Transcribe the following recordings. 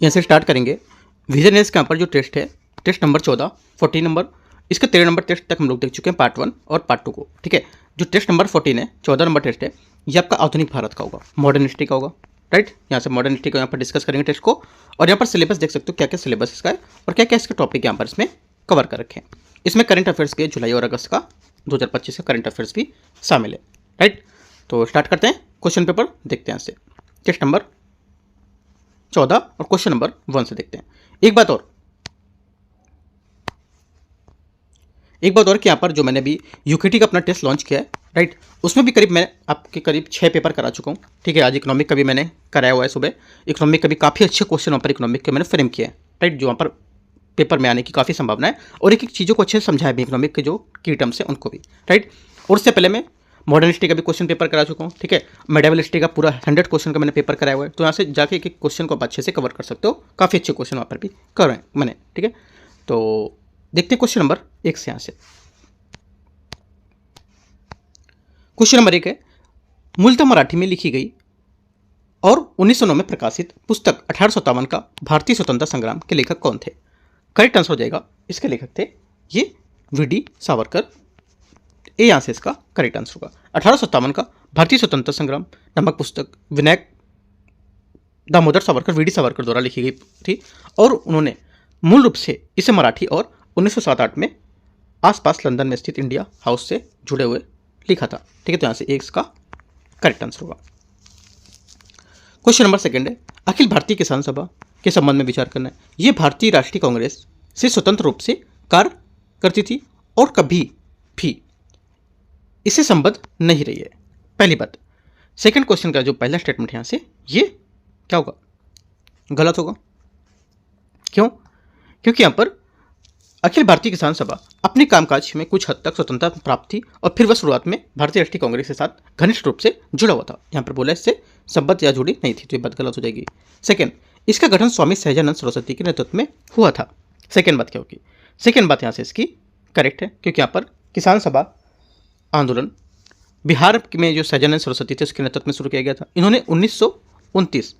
यहाँ से स्टार्ट करेंगे। विजननेस के यहाँ पर जो टेस्ट है, टेस्ट नंबर 14, 14 नंबर, इसका 13 नंबर टेस्ट तक हम लोग देख चुके हैं पार्ट 1 और पार्ट 2 को। ठीक है, जो टेस्ट नंबर 14 है, 14 नंबर टेस्ट है, ये आपका आधुनिक भारत का होगा, मॉडर्न हिस्ट्री का होगा। राइट, यहाँ से मॉडर्न हिस्ट्री को यहाँ पर डिस्कस करेंगे टेस्ट को। और यहाँ पर सिलेबस देख सकते हो क्या क्या सिलेबस इसका है और क्या क्या इसके टॉपिक यहाँ पर इसमें कवर कर रखे हैं। इसमें करंट अफेयर्स के जुलाई और अगस्त का 2025 का करंट अफेयर्स भी शामिल है। राइट, तो स्टार्ट करते हैं, क्वेश्चन पेपर देखते हैं। से टेस्ट नंबर 14 और क्वेश्चन नंबर 1 से देखते हैं। एक बात और कि यहाँ पर जो मैंने अभी यूकेटी का अपना टेस्ट लॉन्च किया है, राइट, उसमें भी करीब मैं आपके करीब 6 पेपर करा चुका हूँ। ठीक है, आज इकोनॉमिक का भी मैंने कराया हुआ है सुबह। इकोनॉमिक का भी काफ़ी अच्छे क्वेश्चन वहाँ पर इकोनॉमिक के मैंने फ्रेम किया है। राइट, जो वहाँ पर पेपर में आने की काफ़ी संभावना है और एक एक चीज़ों को अच्छे से समझाया भी, इकोनॉमिक के जो की टर्म्स है उनको भी। राइट, और उससे पहले मैं मॉडर्न हिस्ट्री का भी क्वेश्चन पेपर करा चुका हूँ। ठीक है, मेडिवल हिस्ट्री का पूरा 100 क्वेश्चन का मैंने पेपर कराया हुआ है। तो यहाँ से जाके एक एक क्वेश्चन को आप अच्छे से कवर कर सकते हो। काफ़ी अच्छे क्वेश्चन वहाँ पर भी कर रहे हैं मैंने। ठीक है, तो देखते हैं क्वेश्चन नंबर 1 से। यहाँ से क्वेश्चन नंबर 1 है, मूलतः मराठी में लिखी गई और 1909 में प्रकाशित पुस्तक 1857 का भारतीय स्वतंत्रता संग्राम के लेखक कौन थे? करेक्ट आंसर हो जाएगा, इसके लेखक थे ये वी.डी. सावरकर। ए यहाँ से इसका करेक्ट आंसर होगा। 1857 का भारतीय स्वतंत्रता संग्राम नामक पुस्तक विनायक दामोदर सावरकर, वी.डी. सावरकर द्वारा लिखी गई थी और उन्होंने मूल रूप से इसे मराठी और 1907-8 में आसपास लंदन में स्थित इंडिया हाउस से जुड़े हुए लिखा था। ठीक है, तो यहाँ से एक इसका करेक्ट आंसर होगा। क्वेश्चन नंबर 2 है, अखिल भारतीय किसान सभा के संबंध में विचार करना है। ये भारतीय राष्ट्रीय कांग्रेस से स्वतंत्र रूप से कार्य करती थी और कभी भी इससे संबद्ध नहीं रही है, पहली बात। सेकंड क्वेश्चन का जो पहला स्टेटमेंट है यहाँ से, ये क्या होगा? गलत होगा। क्यों? क्योंकि यहाँ पर अखिल भारतीय किसान सभा अपने कामकाज में कुछ हद तक स्वतंत्रता प्राप्त थी और फिर वह शुरुआत में भारतीय राष्ट्रीय कांग्रेस के साथ घनिष्ठ रूप से जुड़ा हुआ था। यहाँ पर बोला इससे संबद्ध या जुड़ी नहीं थी, तो ये बात गलत हो जाएगी। सेकंड, इसका गठन स्वामी सहजानंद सरस्वती के नेतृत्व में हुआ था। सेकंड बात क्या होगी? सेकंड बात यहाँ से इसकी करेक्ट है, क्योंकि यहाँ पर किसान सभा आंदोलन बिहार में जो सहजानंद सरस्वती थे उसके नेतृत्व में शुरू किया गया था। इन्होंने 1929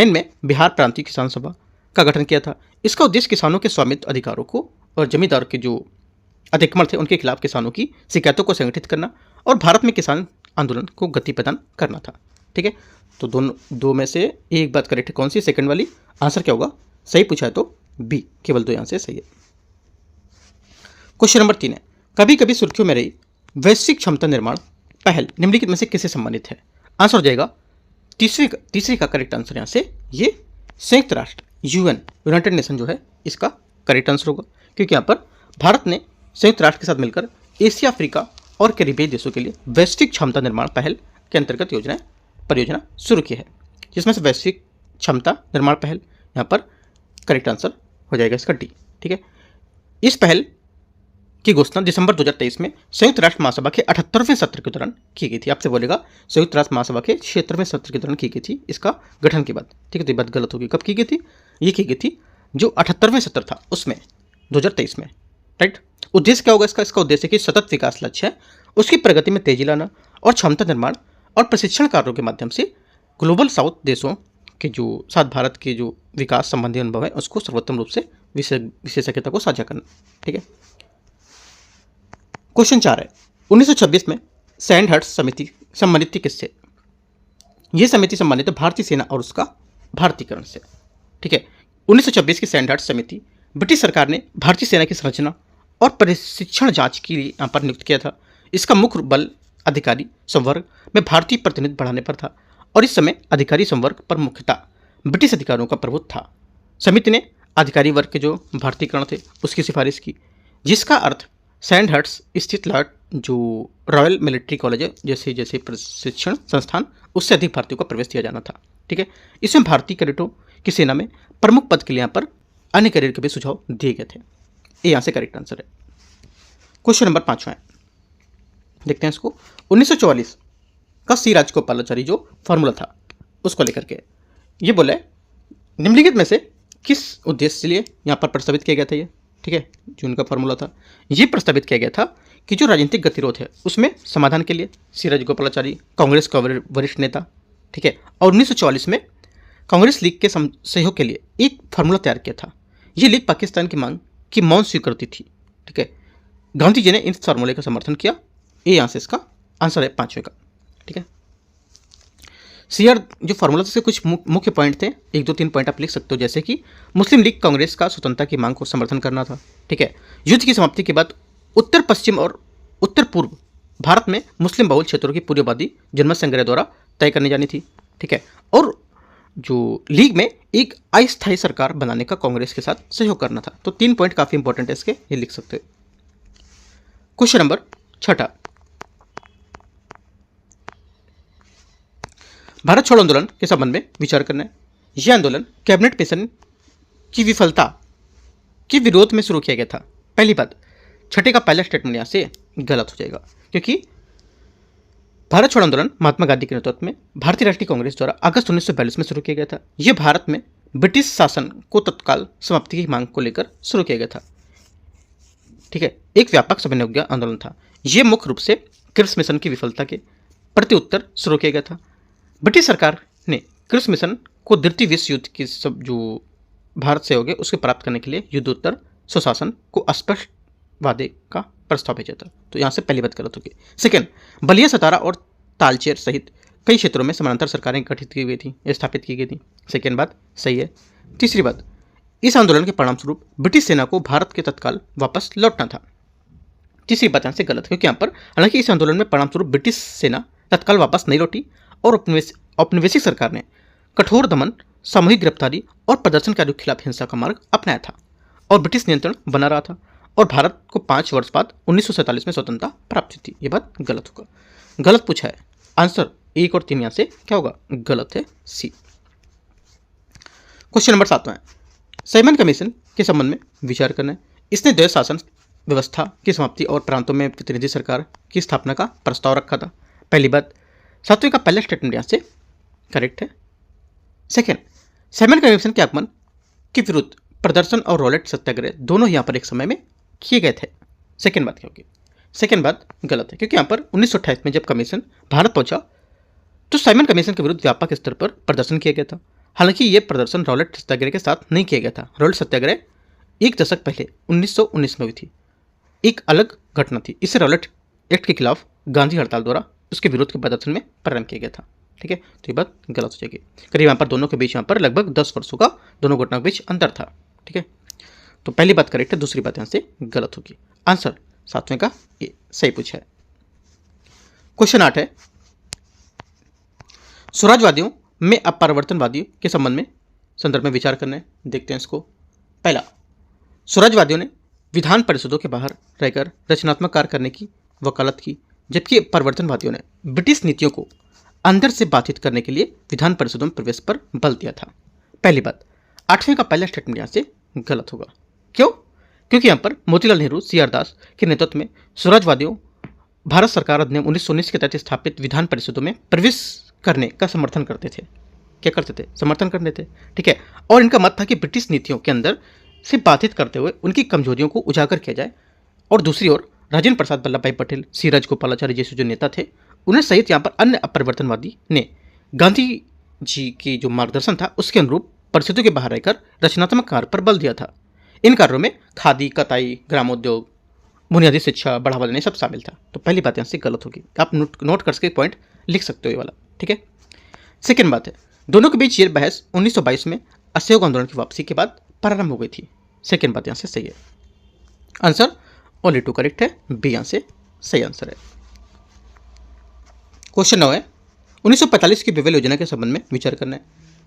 में बिहार प्रांतीय किसान सभा का गठन किया था। इसका उद्देश्य किसानों के स्वामित्व अधिकारों को और जमींदारों के जो अतिक्रमण थे उनके खिलाफ किसानों की शिकायतों को संगठित करना और भारत में किसान आंदोलन को गति प्रदान करना था। ठीक है, तो दो में से एक बात करेक्ट है, कौन सी? सेकंड वाली। आंसर क्या होगा? सही पूछा है तो बी, केवल 2 यहाँ से सही है। क्वेश्चन नंबर 3 है, कभी कभी सुर्खियों में रही वैश्विक क्षमता निर्माण पहल निम्नलिखित में से किससे संबंधित है? आंसर हो जाएगा तीसरी का करेक्ट आंसर यहाँ से ये संयुक्त राष्ट्र यूनाइटेड नेशन जो है इसका करेक्ट आंसर होगा, क्योंकि यहाँ पर भारत ने संयुक्त राष्ट्र के साथ मिलकर एशिया, अफ्रीका और कैरिबियन देशों के लिए वैश्विक क्षमता निर्माण पहल के अंतर्गत परियोजना शुरू की है, जिसमें से वैश्विक क्षमता निर्माण पहल यहाँ पर करेक्ट आंसर हो जाएगा इसका डी। ठीक है, इस पहल की घोषणा दिसंबर 2023 में संयुक्त राष्ट्र महासभा के 78वें सत्र के दौरान की गई थी। आपसे बोलेगा संयुक्त राष्ट्र महासभा के 76वें सत्र के दौरान की गई थी इसका गठन की बात। ठीक है, तो ये बात गलत होगी। कब की गई थी? ये की गई थी जो 78वें सत्र था उसमें 2023 में। राइट, उद्देश्य क्या होगा इसका? उद्देश्य कि सतत विकास लक्ष्य है उसकी प्रगति में तेजी लाना और क्षमता निर्माण और प्रशिक्षण कार्यों के माध्यम से ग्लोबल साउथ देशों के जो साथ भारत के जो विकास संबंधी अनुभव है उसको सर्वोत्तम रूप से विशेषज्ञता को साझा करना। ठीक है, क्वेश्चन 4 है, 1926 में सैंडहर्स्ट समिति सम्मानित थी किससे? यह समिति सम्मानित है भारतीय सेना और उसका भारतीयकरण से। ठीक है, 1926 की सैंडहर्स्ट समिति ब्रिटिश सरकार ने भारतीय सेना की संरचना और प्रशिक्षण जांच के लिए यहाँ पर नियुक्त किया था। इसका मुख्य बल अधिकारी संवर्ग में भारतीय प्रतिनिधित्व बढ़ाने पर था और इस समय अधिकारी संवर्ग पर मुख्यतः ब्रिटिश अधिकारियों का प्रभुत्व था। समिति ने अधिकारी वर्ग के जो भारतीयकरण थे उसकी सिफारिश की, जिसका अर्थ सैंडहर्स्ट स्थित लॉर्ड जो रॉयल मिलिट्री कॉलेज है जैसे प्रशिक्षण संस्थान उससे अधिक भारतीयों को प्रवेश दिया जाना था। ठीक है, इसमें भारतीय कैडेटों की सेना में प्रमुख पद के लिए यहाँ पर अन्य कैरियर के भी सुझाव दिए गए थे। ये यहाँ से करेक्ट आंसर है। क्वेश्चन नंबर 5 है, देखते हैं इसको। 1944 का सी राजगोपालाचारी जो फॉर्मूला था उसको लेकर के ये बोला है निम्नलिखित में से किस उद्देश्य के लिए यहाँ पर प्रस्तावित किया गया था ये? ठीक है, जो उनका फॉर्मूला था ये प्रस्तावित किया गया था कि जो राजनीतिक गतिरोध है उसमें समाधान के लिए सी राजगोपालाचारी कांग्रेस का वरिष्ठ नेता, ठीक है, और 1944 में कांग्रेस लीग के सहयोग के लिए एक फार्मूला तैयार किया था। यह लीग पाकिस्तान की मांग की मौन स्वीकृति थी। ठीक है, गांधी जी ने इस फार्मूले का समर्थन किया। ये यहाँ से इसका आंसर है पांचवें का। ठीक है, सीआर जो फार्मूला से कुछ मुख्य पॉइंट थे, 1 2 3 पॉइंट आप लिख सकते हो, जैसे कि मुस्लिम लीग कांग्रेस का स्वतंत्रता की मांग को समर्थन करना था। ठीक है, युद्ध की समाप्ति के बाद उत्तर पश्चिम और उत्तर पूर्व भारत में मुस्लिम बहुल क्षेत्रों की पूरी आबादी जनमत संग्रह द्वारा तय करनी जानी थी। ठीक है, और जो लीग में एक अस्थायी सरकार बनाने का कांग्रेस के साथ सहयोग करना था। तो 3 पॉइंट काफी इंपॉर्टेंट है इसके, ये लिख सकते हो। क्वेश्चन नंबर 6, भारत छोड़ो आंदोलन के संबंध में विचार करना है। यह आंदोलन कैबिनेट मिशन की विफलता के विरोध में शुरू किया गया था। पहली बात, छठे का पहला स्टेटमेंट यहां से गलत हो जाएगा, क्योंकि भारत छोड़ो आंदोलन महात्मा गांधी के नेतृत्व में भारतीय राष्ट्रीय कांग्रेस द्वारा अगस्त 1942 में शुरू किया गया था। यह भारत में ब्रिटिश शासन को तत्काल समाप्ति की मांग को लेकर शुरू किया गया था। ठीक है, एक व्यापक समन्वय आंदोलन था। यह मुख्य रूप से क्रिप्स मिशन की विफलता के प्रत्युत्तर शुरू किया गया था। ब्रिटिश सरकार ने क्रिप्स मिशन को द्वितीय विश्व युद्ध की सब जो भारत से हो गए उसके प्राप्त करने के लिए युद्धोत्तर सुशासन को अस्पष्ट वादे का प्रस्ताव भेजा था। तो यहाँ से पहली बात गलत होगी। सेकेंड, बलिया, सतारा और तालचेर सहित कई क्षेत्रों में समानांतर सरकारें गठित की गई थी, स्थापित की गई थी। सेकेंड बात सही है। तीसरी बात, इस आंदोलन के परिणाम स्वरूप ब्रिटिश सेना को भारत के तत्काल वापस लौटना था। तीसरी बात यहाँ से गलत है, क्योंकि यहाँ पर हालांकि इस आंदोलन में परिणाम स्वरूप ब्रिटिश सेना तत्काल वापस नहीं लौटी और औपनिवेशिक सरकार ने कठोर दमन, सामूहिक गिरफ्तारी और प्रदर्शनकारियों के खिलाफ हिंसा का मार्ग अपनाया था और ब्रिटिश नियंत्रण बना रहा था और भारत को 5 वर्ष बाद 1947 में स्वतंत्रता प्राप्त हुई थी। ये बात गलत होगा, गलत पूछा है। आंसर 1 और 3 यहाँ से क्या होगा, गलत है, सी। क्वेश्चन नंबर 7 है, साइमन कमीशन के संबंध में विचार करना है। इसने द्वैध शासन व्यवस्था की समाप्ति और प्रांतों में प्रतिनिधि सरकार की स्थापना का प्रस्ताव रखा था। पहली बात, 7वें का पहला स्टेटमेंट यहाँ से करेक्ट है। सेकेंड, साइमन कमीशन के आगमन के विरुद्ध प्रदर्शन और रॉलेट सत्याग्रह दोनों यहाँ पर एक समय में किए गए थे। सेकेंड बात क्या होगी, सेकेंड बात गलत है, क्योंकि यहाँ पर 1928 में जब कमीशन भारत पहुंचा तो साइमन कमीशन के विरुद्ध व्यापक स्तर पर प्रदर्शन किया गया था। हालांकि ये प्रदर्शन रॉलेट सत्याग्रह के साथ नहीं किया गया था। रॉलेट सत्याग्रह 1 दशक पहले 1919 में हुई थी, एक अलग घटना थी। इससे रॉलेट एक्ट के खिलाफ गांधी हड़ताल द्वारा उसके विरोध के प्रदर्शन में प्रारंभ किया गया था। ठीक है, तो ये बात गलत हो जाएगी। करीब यहाँ पर दोनों के बीच यहाँ पर लगभग 10 वर्षों का दोनों घटनाओं के बीच अंतर था। ठीक है, तो पहली बात करेक्ट है, दूसरी बात यहाँ से गलत होगी। आंसर 7वें का ये सही पूछा है। क्वेश्चन 8 है, स्वराजवादियों में अपरिवर्तनवादियों के संबंध में संदर्भ में विचार करना है। देखते हैं इसको। पहला, स्वराजवादियों ने विधान परिषदों के बाहर रहकर रचनात्मक कार्य करने की वकालत की, जबकि परिवर्तनवादियों ने ब्रिटिश नीतियों को अंदर से बाधित करने के लिए विधान परिषदों में प्रवेश पर बल दिया था। पहली बात, 8वें का पहला स्टेटमेंट यहाँ से गलत होगा। क्यों? क्योंकि यहाँ पर मोतीलाल नेहरू, सीआर दास के नेतृत्व में स्वराजवादियों भारत सरकार अधिनियम 1919 के तहत स्थापित विधान परिषदों में प्रवेश करने का समर्थन करते थे। क्या करते थे? समर्थन करते थे। ठीक है, और इनका मत था कि ब्रिटिश नीतियों के अंदर से बाधित करते हुए उनकी कमजोरियों को उजागर किया जाए। और दूसरी ओर राजेंद्र प्रसाद वल्लभ भाई पटेल, सी राजगोपालाचारी जैसे जो नेता थे, उन्हें सहित यहाँ पर अन्य अपरिवर्तनवादी ने गांधी जी की जो मार्गदर्शन था उसके अनुरूप परिषदों के बाहर रहकर रचनात्मक कार्य पर बल दिया था। इन कार्यों में खादी, कताई, ग्रामोद्योग, बुनियादी शिक्षा बढ़ावा देने सब शामिल था। तो पहली बात यहाँ से गलत होगी। आप नोट करके पॉइंट लिख सकते हो ये वाला। ठीक है, सेकेंड बात है, दोनों के बीच ये बहस 1922 में असहयोग आंदोलन की वापसी के बाद प्रारंभ हो गई थी। सेकेंड बात यहाँ से सही है। आंसर ओनली 2 करेक्ट है, बी यहाँ से सही आंसर है। क्वेश्चन 9 है, 1945 की बेवेल योजना के संबंध में विचार करना है।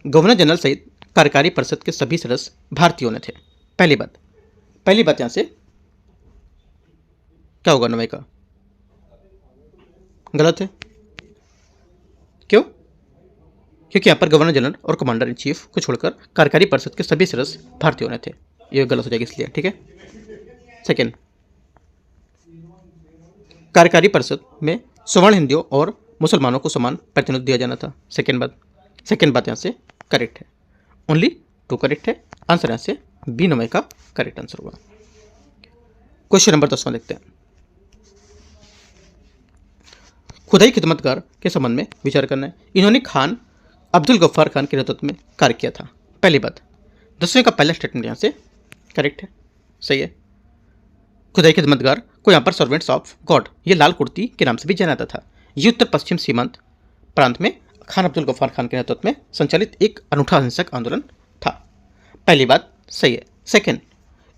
गवर्नर जनरल सहित कार्यकारी परिषद के सभी सदस्य भारतीयों ने थे। पहली बात यहाँ से क्या होगा, 9 का गलत है। क्यों? क्योंकि यहाँ पर गवर्नर जनरल और कमांडर इन चीफ को छोड़कर कार्यकारी परिषद के सभी सदस्य भारतीयों ने थे। ये गलत हो जाएगा इसलिए। ठीक है, सेकेंड, कार्यकारी परिषद में सवर्ण हिंदुओं और मुसलमानों को समान प्रतिनिधित्व दिया जाना था। सेकेंड बात यहाँ से करेक्ट है, ओनली 2 करेक्ट है। आंसर यहाँ से बी 9 का करेक्ट आंसर होगा। क्वेश्चन नंबर 10 देखते हैं। खुदाई खिदमतगार के संबंध में विचार करना है। इन्होंने खान अब्दुल गफ्फार खान के नेतृत्व में कार्य किया था। पहली बात। 10वें का पहला स्टेटमेंट यहाँ से करेक्ट है, सही है। खुदाई खिदमतगार को यहाँ पर सर्वेंट्स ऑफ गॉड, ये लाल कुर्ती के नाम से भी जाना जाता था। ये उत्तर पश्चिम सीमांत प्रांत में खान अब्दुल गफ्फार खान के नेतृत्व में संचालित एक अनूठा हिंसक आंदोलन था। पहली बात सही है। सेकेंड,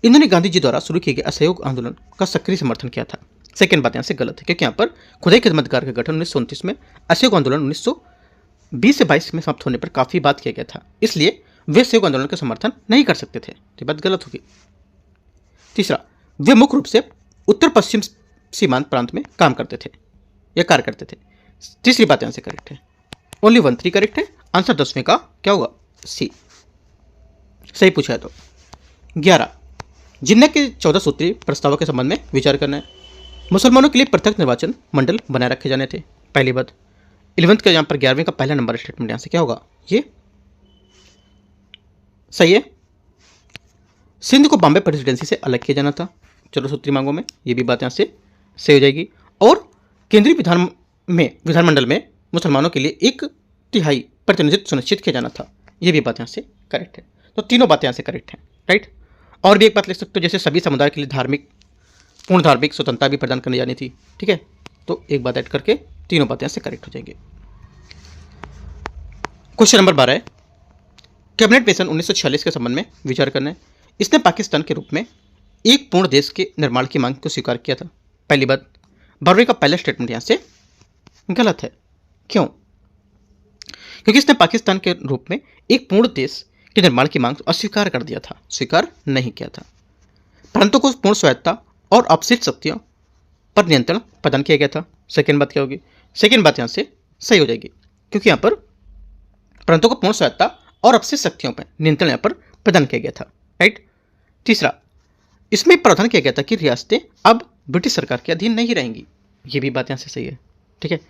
इन्होंने गांधी जी द्वारा शुरू किए गए असहयोग आंदोलन का सक्रिय समर्थन किया था। सेकेंड बात यहाँ से गलत है, क्योंकि यहाँ पर खुदाई खिदमतगार का गठन 1929 में, असहयोग आंदोलन 1920 से 22 में समाप्त होने पर काफ़ी बात किया गया था, इसलिए वे असहयोग आंदोलन का समर्थन नहीं कर सकते थे। ये बात गलत होगी। तीसरा, वे मुख्य रूप से उत्तर पश्चिम सीमांत प्रांत में काम करते थे या कार्य करते थे। तीसरी बात यहाँ से करेक्ट है। ओनली 1 3 करेक्ट है। आंसर 10वें का क्या होगा? सी, सही पूछा है तो। 11, जिन्ना के 14 सूत्री प्रस्तावों के संबंध में विचार करना है। मुसलमानों के लिए पृथक निर्वाचन मंडल बनाए रखे जाने थे। पहली बात। 11th का यहाँ पर 11वें का पहला नंबर स्टेटमेंट यहाँ से क्या होगा? ये सही है। सिंध को बॉम्बे प्रेसिडेंसी से अलग किया जाना था 14 सूत्री मांगों में, ये भी बात यहाँ से सही हो जाएगी। और केंद्रीय विधानमंडल में मुसलमानों के लिए 1/3 प्रतिनिधित्व सुनिश्चित किया जाना था, ये भी बात यहाँ से करेक्ट है। तो तीनों बातें यहाँ से करेक्ट हैं, राइट। और भी एक बात लिख सकते हो, जैसे सभी समुदाय के लिए पूर्ण धार्मिक स्वतंत्रता भी प्रदान करनी जानी थी, ठीक है। तो एक बात ऐड करके तीनों बातें यहाँ से करेक्ट हो जाएंगी। क्वेश्चन नंबर 12 है, कैबिनेट मिशन 1946 के संबंध में विचार करना है। इसने पाकिस्तान के रूप में एक पूर्ण देश के निर्माण की मांग को स्वीकार किया था। पहली बात। 12वें का पहला स्टेटमेंट यहाँ से गलत है। क्यों? क्योंकि इसने पाकिस्तान के रूप में एक पूर्ण देश के निर्माण की मांग अस्वीकार कर दिया था, स्वीकार नहीं किया था। प्रांतों को पूर्ण स्वायत्तता और अपशिष्ट शक्तियों पर नियंत्रण प्रदान किया गया था। सेकेंड बात क्या होगी? सेकेंड बात यहाँ से सही हो जाएगी, क्योंकि यहाँ पर प्रांतों को पूर्ण स्वायत्तता और अपशिष्ट शक्तियों पर नियंत्रण यहाँ पर प्रदान किया गया था, राइट। तीसरा, इसमें प्रावधान किया गया था कि रियासतें अब ब्रिटिश सरकार के अधीन नहीं रहेंगी, ये भी बात यहाँ से सही है, ठीक है।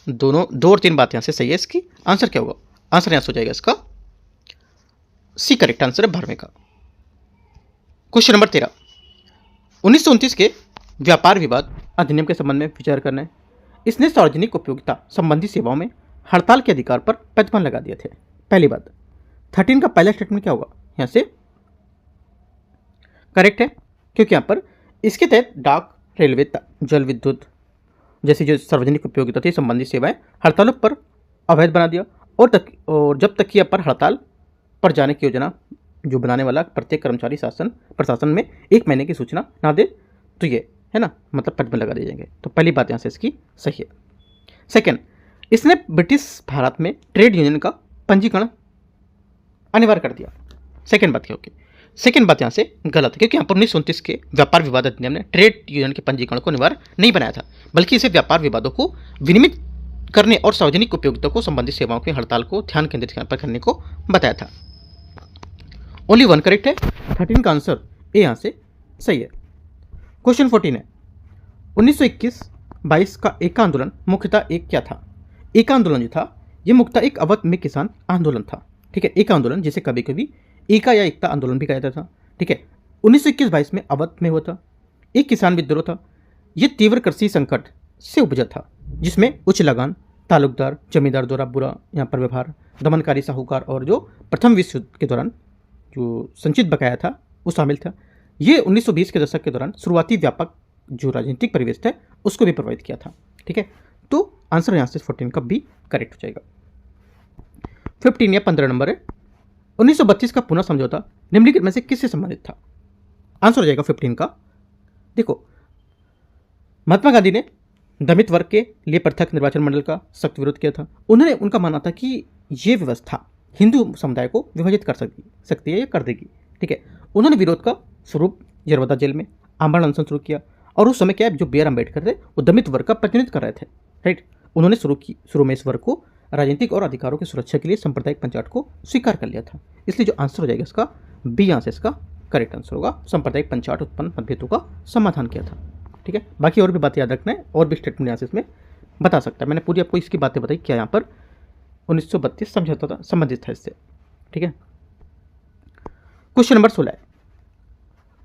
दोनों 2 और 3 बात यहाँ से सही है। इसकी आंसर क्या होगा? आंसर यहाँ से हो जाएगा इसका सी, करेक्ट आंसर है 12वें का। क्वेश्चन नंबर 13, 1929 के व्यापार विवाद अधिनियम के संबंध में विचार करना है। इसने सार्वजनिक उपयोगिता संबंधी सेवाओं में हड़ताल के अधिकार पर प्रतिबंध लगा दिए थे। पहली बात। 13 का पहला स्टेटमेंट क्या होगा? यहाँ से करेक्ट है, क्योंकि यहाँ पर इसके तहत डाक, रेलवे, जल विद्युत जैसी जो सार्वजनिक उपयोगिता थी संबंधी सेवाएं हड़तालों पर अवैध बना दिया। और जब तक कि पर हड़ताल पर जाने की योजना जो बनाने वाला प्रत्येक कर्मचारी प्रशासन में 1 महीने की सूचना ना दे, तो ये है ना, मतलब प्रतिबंध लगा दिए जाएंगे। तो पहली बात यहाँ से इसकी सही है। सेकेंड, इसने ब्रिटिश भारत में ट्रेड यूनियन का पंजीकरण अनिवार्य कर दिया। सेकेंड बात क्या होगी? सेकेंड बात यहाँ से गलत है, क्योंकि यहाँ पर 1929 के व्यापार विवाद अधिनियम ने ट्रेड यूनियन के पंजीकरण को अनिवार्य नहीं बनाया था, बल्कि इसे व्यापार विवादों को विनियमित करने और सार्वजनिक उपयोगिता को संबंधित सेवाओं की हड़ताल को ध्यान केंद्रित करने को बताया था। ओनली 1 करेक्ट है। 13 का आंसर ए यहाँ से सही है। क्वेश्चन 14 है, 1921-22 का एका आंदोलन मुख्यतः एक क्या था? एका आंदोलन जो था ये मुख्यतः एक अवध में किसान आंदोलन था, ठीक है। एका आंदोलन जिसे कभी कभी एका या एकता आंदोलन भी कहा जाता था, ठीक है। 1921-22 में अवध में हुआ था। एक किसान विद्रोह था। यह तीव्र कृषि संकट से उपजा था, जिसमें उच्च लगान, तालुकदार जमींदार द्वारा बुरा यहाँ पर व्यवहार, दमनकारी साहूकार और जो प्रथम विश्व युद्ध के दौरान जो संचित बकाया था वो शामिल था। ये 1920 के दशक के दौरान शुरुआती व्यापक जो राजनीतिक परिवेश था उसको भी प्रभावित किया था, ठीक है। तो आंसर यहाँ से 14 का भी करेक्ट हो जाएगा। 15 या 15 नंबर है, 1932 का पुनः समझौता निम्नलिखित में से किससे संबंधित था? आंसर हो जाएगा 15 का। देखो, महात्मा गांधी ने दलित वर्ग के लिए पृथक निर्वाचन मंडल का सख्त विरोध किया था। उन्होंने उनका मानना था कि ये व्यवस्था हिंदू समुदाय को विभाजित कर सकती है या कर देगी, ठीक है। उन्होंने विरोध का स्वरूप यरवदा जेल में आमरण अनशन शुरू किया, और उस समय क्या जो बी आर अम्बेडकर थे वो दलित वर्ग का प्रतिनिधित्व कर रहे थे, राइट। उन्होंने शुरू में इस वर्ग को राजनीतिक और अधिकारों की सुरक्षा के लिए सांप्रदायिक पंचायत को स्वीकार कर लिया था। इसलिए जो आंसर हो जाएगा इसका बी, यहाँ से इसका करेक्ट आंसर होगा। सांप्रदायिक पंचायत उत्पन्न मतभेदों का समाधान किया था, ठीक है। बाकी और भी बातें याद रखना है, और भी स्टेटमेंट यहाँ से इसमें बता सकता है। मैंने पूरी आपको इसकी बातें बताई क्या यहाँ पर 1932 समझौता था, संबंधित था इससे, ठीक है। क्वेश्चन नंबर 16 है,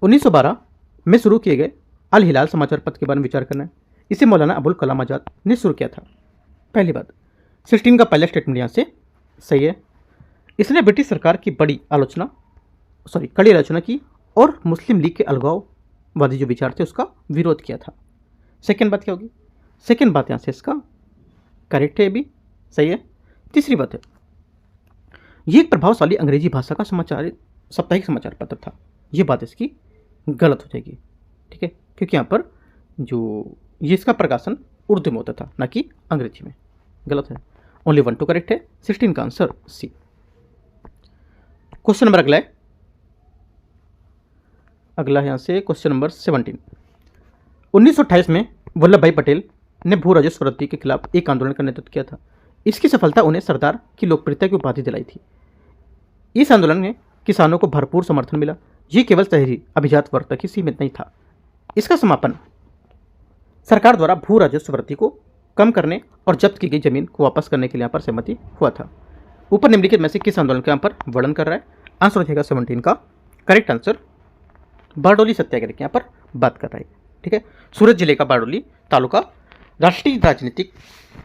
1912 में शुरू किए गए अल हिलाल समाचार पत्र के बारे में विचार करना है। इसे मौलाना अबुल कलाम आजाद ने शुरू किया था। पहली बात, 16 का पहला स्टेटमेंट यहाँ से सही है। इसने ब्रिटिश सरकार की कड़ी आलोचना की और मुस्लिम लीग के अलगाववादी जो विचार थे उसका विरोध किया था। सेकेंड बात क्या होगी? सेकेंड बात यहाँ से इसका करेक्ट है, भी सही है। तीसरी बात है, ये एक प्रभावशाली अंग्रेजी भाषा का साप्ताहिक समाचार पत्र था। ये बात इसकी गलत हो जाएगी, ठीक है, क्योंकि यहाँ पर ये इसका प्रकाशन उर्दू में होता था, ना कि अंग्रेजी में। गलत है। ओनली 1 2 करेक्ट है। 16 का आंसर सी। क्वेश्चन नंबर अगला है यहाँ से क्वेश्चन नंबर 17। 1928 में वल्लभ भाई पटेल ने भू राजस्व वृद्धि के खिलाफ एक आंदोलन का नेतृत्व किया था। इसकी सफलता उन्हें सरदार की लोकप्रियता की उपाधि दिलाई थी। इस आंदोलन में किसानों को भरपूर समर्थन मिला। ये केवल शहरी अभिजात वर्ग तक ही सीमित नहीं था। इसका समापन सरकार द्वारा भू राजस्व वृद्धि को कम करने और जब्त की गई जमीन को वापस करने के लिए यहाँ पर सहमति हुआ था। ऊपर निम्नलिखित में से किस आंदोलन का यहाँ पर वर्णन कर रहा है? आंसर हो जाएगा 17 का करेक्ट आंसर बारडोली सत्याग्रह की यहाँ पर बात कर रहा है, ठीक है। सूरत जिले का बारडोली तालुका राष्ट्रीय राजनीतिक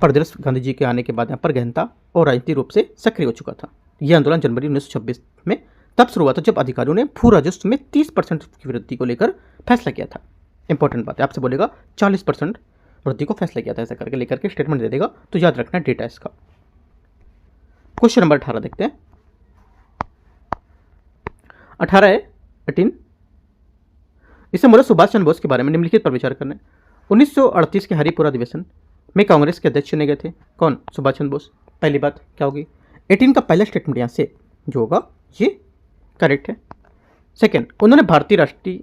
परिदृश्य गांधी जी के आने के बाद यहाँ पर गहनता और राजनीतिक रूप से सक्रिय हो चुका था। यह आंदोलन जनवरी 1926 में तब शुरू हुआ था जब अधिकारियों ने भू राजस्व में 30% की वृद्धि को लेकर फैसला किया था। इंपॉर्टेंट बात है, आपसे बोलेगा 40% वृद्धि को फैसला किया था, ऐसा करके लेकर के स्टेटमेंट दे देगा, तो याद रखना डेटा इसका। क्वेश्चन नंबर 18 देखते हैं। 18 इससे बोला सुभाष चंद्र बोस के बारे में निम्नलिखित पर विचार करना है। 1938 के हरिपुरा अधिवेशन में कांग्रेस के अध्यक्ष चुने गए थे। कौन? सुभाष चंद्र बोस। पहली बात क्या होगी? 18 का पहला स्टेटमेंट यहाँ से जो होगा ये करेक्ट है। सेकेंड, उन्होंने भारतीय राष्ट्रीय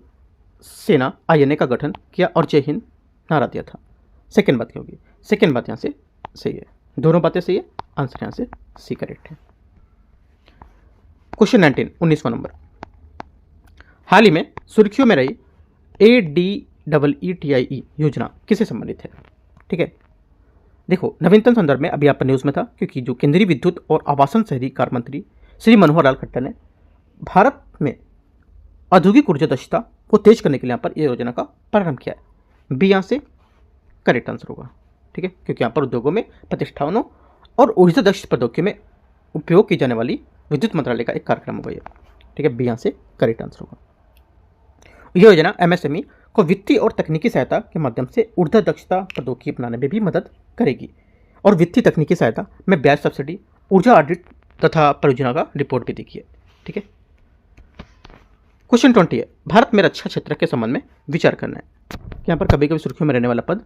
सेना INA का गठन किया और जय हिंद नारा दिया था। सेकेंड बात क्या होगी? सेकेंड बात यहाँ से सही है, दोनों बातें सही है, आंसर यहाँ से सी करेक्ट है। क्वेश्चन 19वां नंबर। हाल ही में सुर्खियों में रही ADEETIE योजना किससे संबंधित है? ठीक है, देखो नवीनतम संदर्भ में अभी आप न्यूज़ में था, क्योंकि जो केंद्रीय विद्युत और आवासन शहरी कार्य मंत्री श्री मनोहर लाल खट्टर ने भारत में औद्योगिक ऊर्जा दक्षता को तेज करने के लिए यहाँ पर यह योजना का प्रारंभ किया है। बी यहाँ से करेक्ट आंसर होगा, ठीक है, क्योंकि यहाँ पर उद्योगों में प्रतिष्ठानों और ऊर्जा दक्ष प्रौद्योगिकी में उपयोग की जाने वाली विद्युत मंत्रालय का एक कार्यक्रम होगा ये, ठीक है, बी यहाँ से करेक्ट आंसर होगा। यह योजना MSME को वित्तीय और तकनीकी सहायता के माध्यम से ऊर्जा दक्षता प्रौद्योगिकी अपनाने में भी मदद करेगी और वित्तीय तकनीकी सहायता में ब्याज सब्सिडी, ऊर्जा ऑडिट तथा परियोजना का रिपोर्ट भी देखिए, ठीक है। क्वेश्चन 20 है, भारत में रक्षा क्षेत्र के संबंध में विचार करना है। यहाँ पर कभी कभी सुर्खियों में रहने वाला पद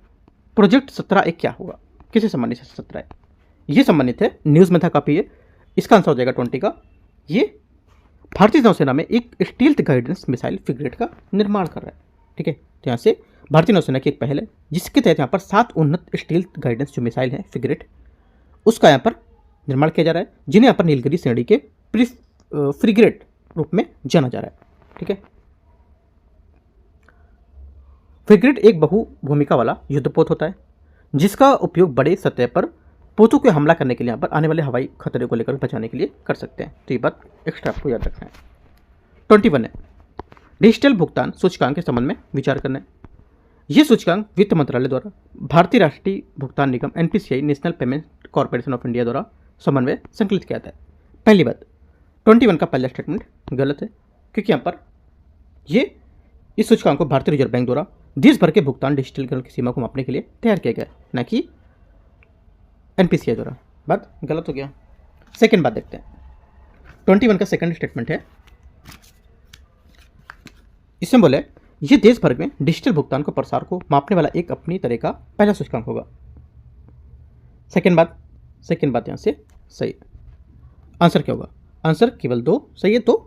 प्रोजेक्ट 17 एक क्या होगा? किससे संबंधित है 17? ये संबंधित है, न्यूज़ में था काफ़ी ये। इसका आंसर हो जाएगा 20 का। ये भारतीय नौसेना में एक स्टील्थ गाइडेंस मिसाइल फ्रिगेट का निर्माण कर रहा है, ठीक है। तो यहाँ से भारतीय नौसेना की एक पहल है जिसके तहत यहाँ पर 7 उन्नत स्टील्थ गाइडेंस जो मिसाइल है फ्रिगेट, उसका यहाँ पर निर्माण किया जा रहा है, जिन्हें यहाँ पर नीलगिरी श्रेणी के फ्रिगेट रूप में जाना जा रहा है, ठीक है। फ्रिगेट एक बहुभूमिका वाला युद्धपोत होता है जिसका उपयोग बड़े सतह पर पोतों को हमला करने के लिए यहाँ पर आने वाले हवाई खतरे को लेकर बचाने के लिए कर सकते हैं। तो ये बात एक्स्ट्रा आपको याद रखना है। 21 है, डिजिटल भुगतान सूचकांक के संबंध में विचार करना है। यह सूचकांक वित्त मंत्रालय द्वारा भारतीय राष्ट्रीय भुगतान निगम NPCI national payment corporation of India द्वारा समन्वय संकलित किया जाता है। पहली बात, 21 का पहला स्टेटमेंट गलत है, क्योंकि यहाँ पर इस सूचकांक को भारतीय रिजर्व बैंक द्वारा देश भर के भुगतान डिजिटलीकरण की सीमा को मापने के लिए तैयार किया गया, न कि NPCI द्वारा। बात गलत हो गया। सेकेंड बात देखते हैं, 21 का सेकंड स्टेटमेंट है, इसमें बोले ये देश भर में डिजिटल भुगतान को प्रसार को मापने वाला एक अपनी तरह का पहला सूचकांक होगा। सेकेंड बात यहाँ से सही। आंसर क्या होगा? आंसर केवल 2 सही है, तो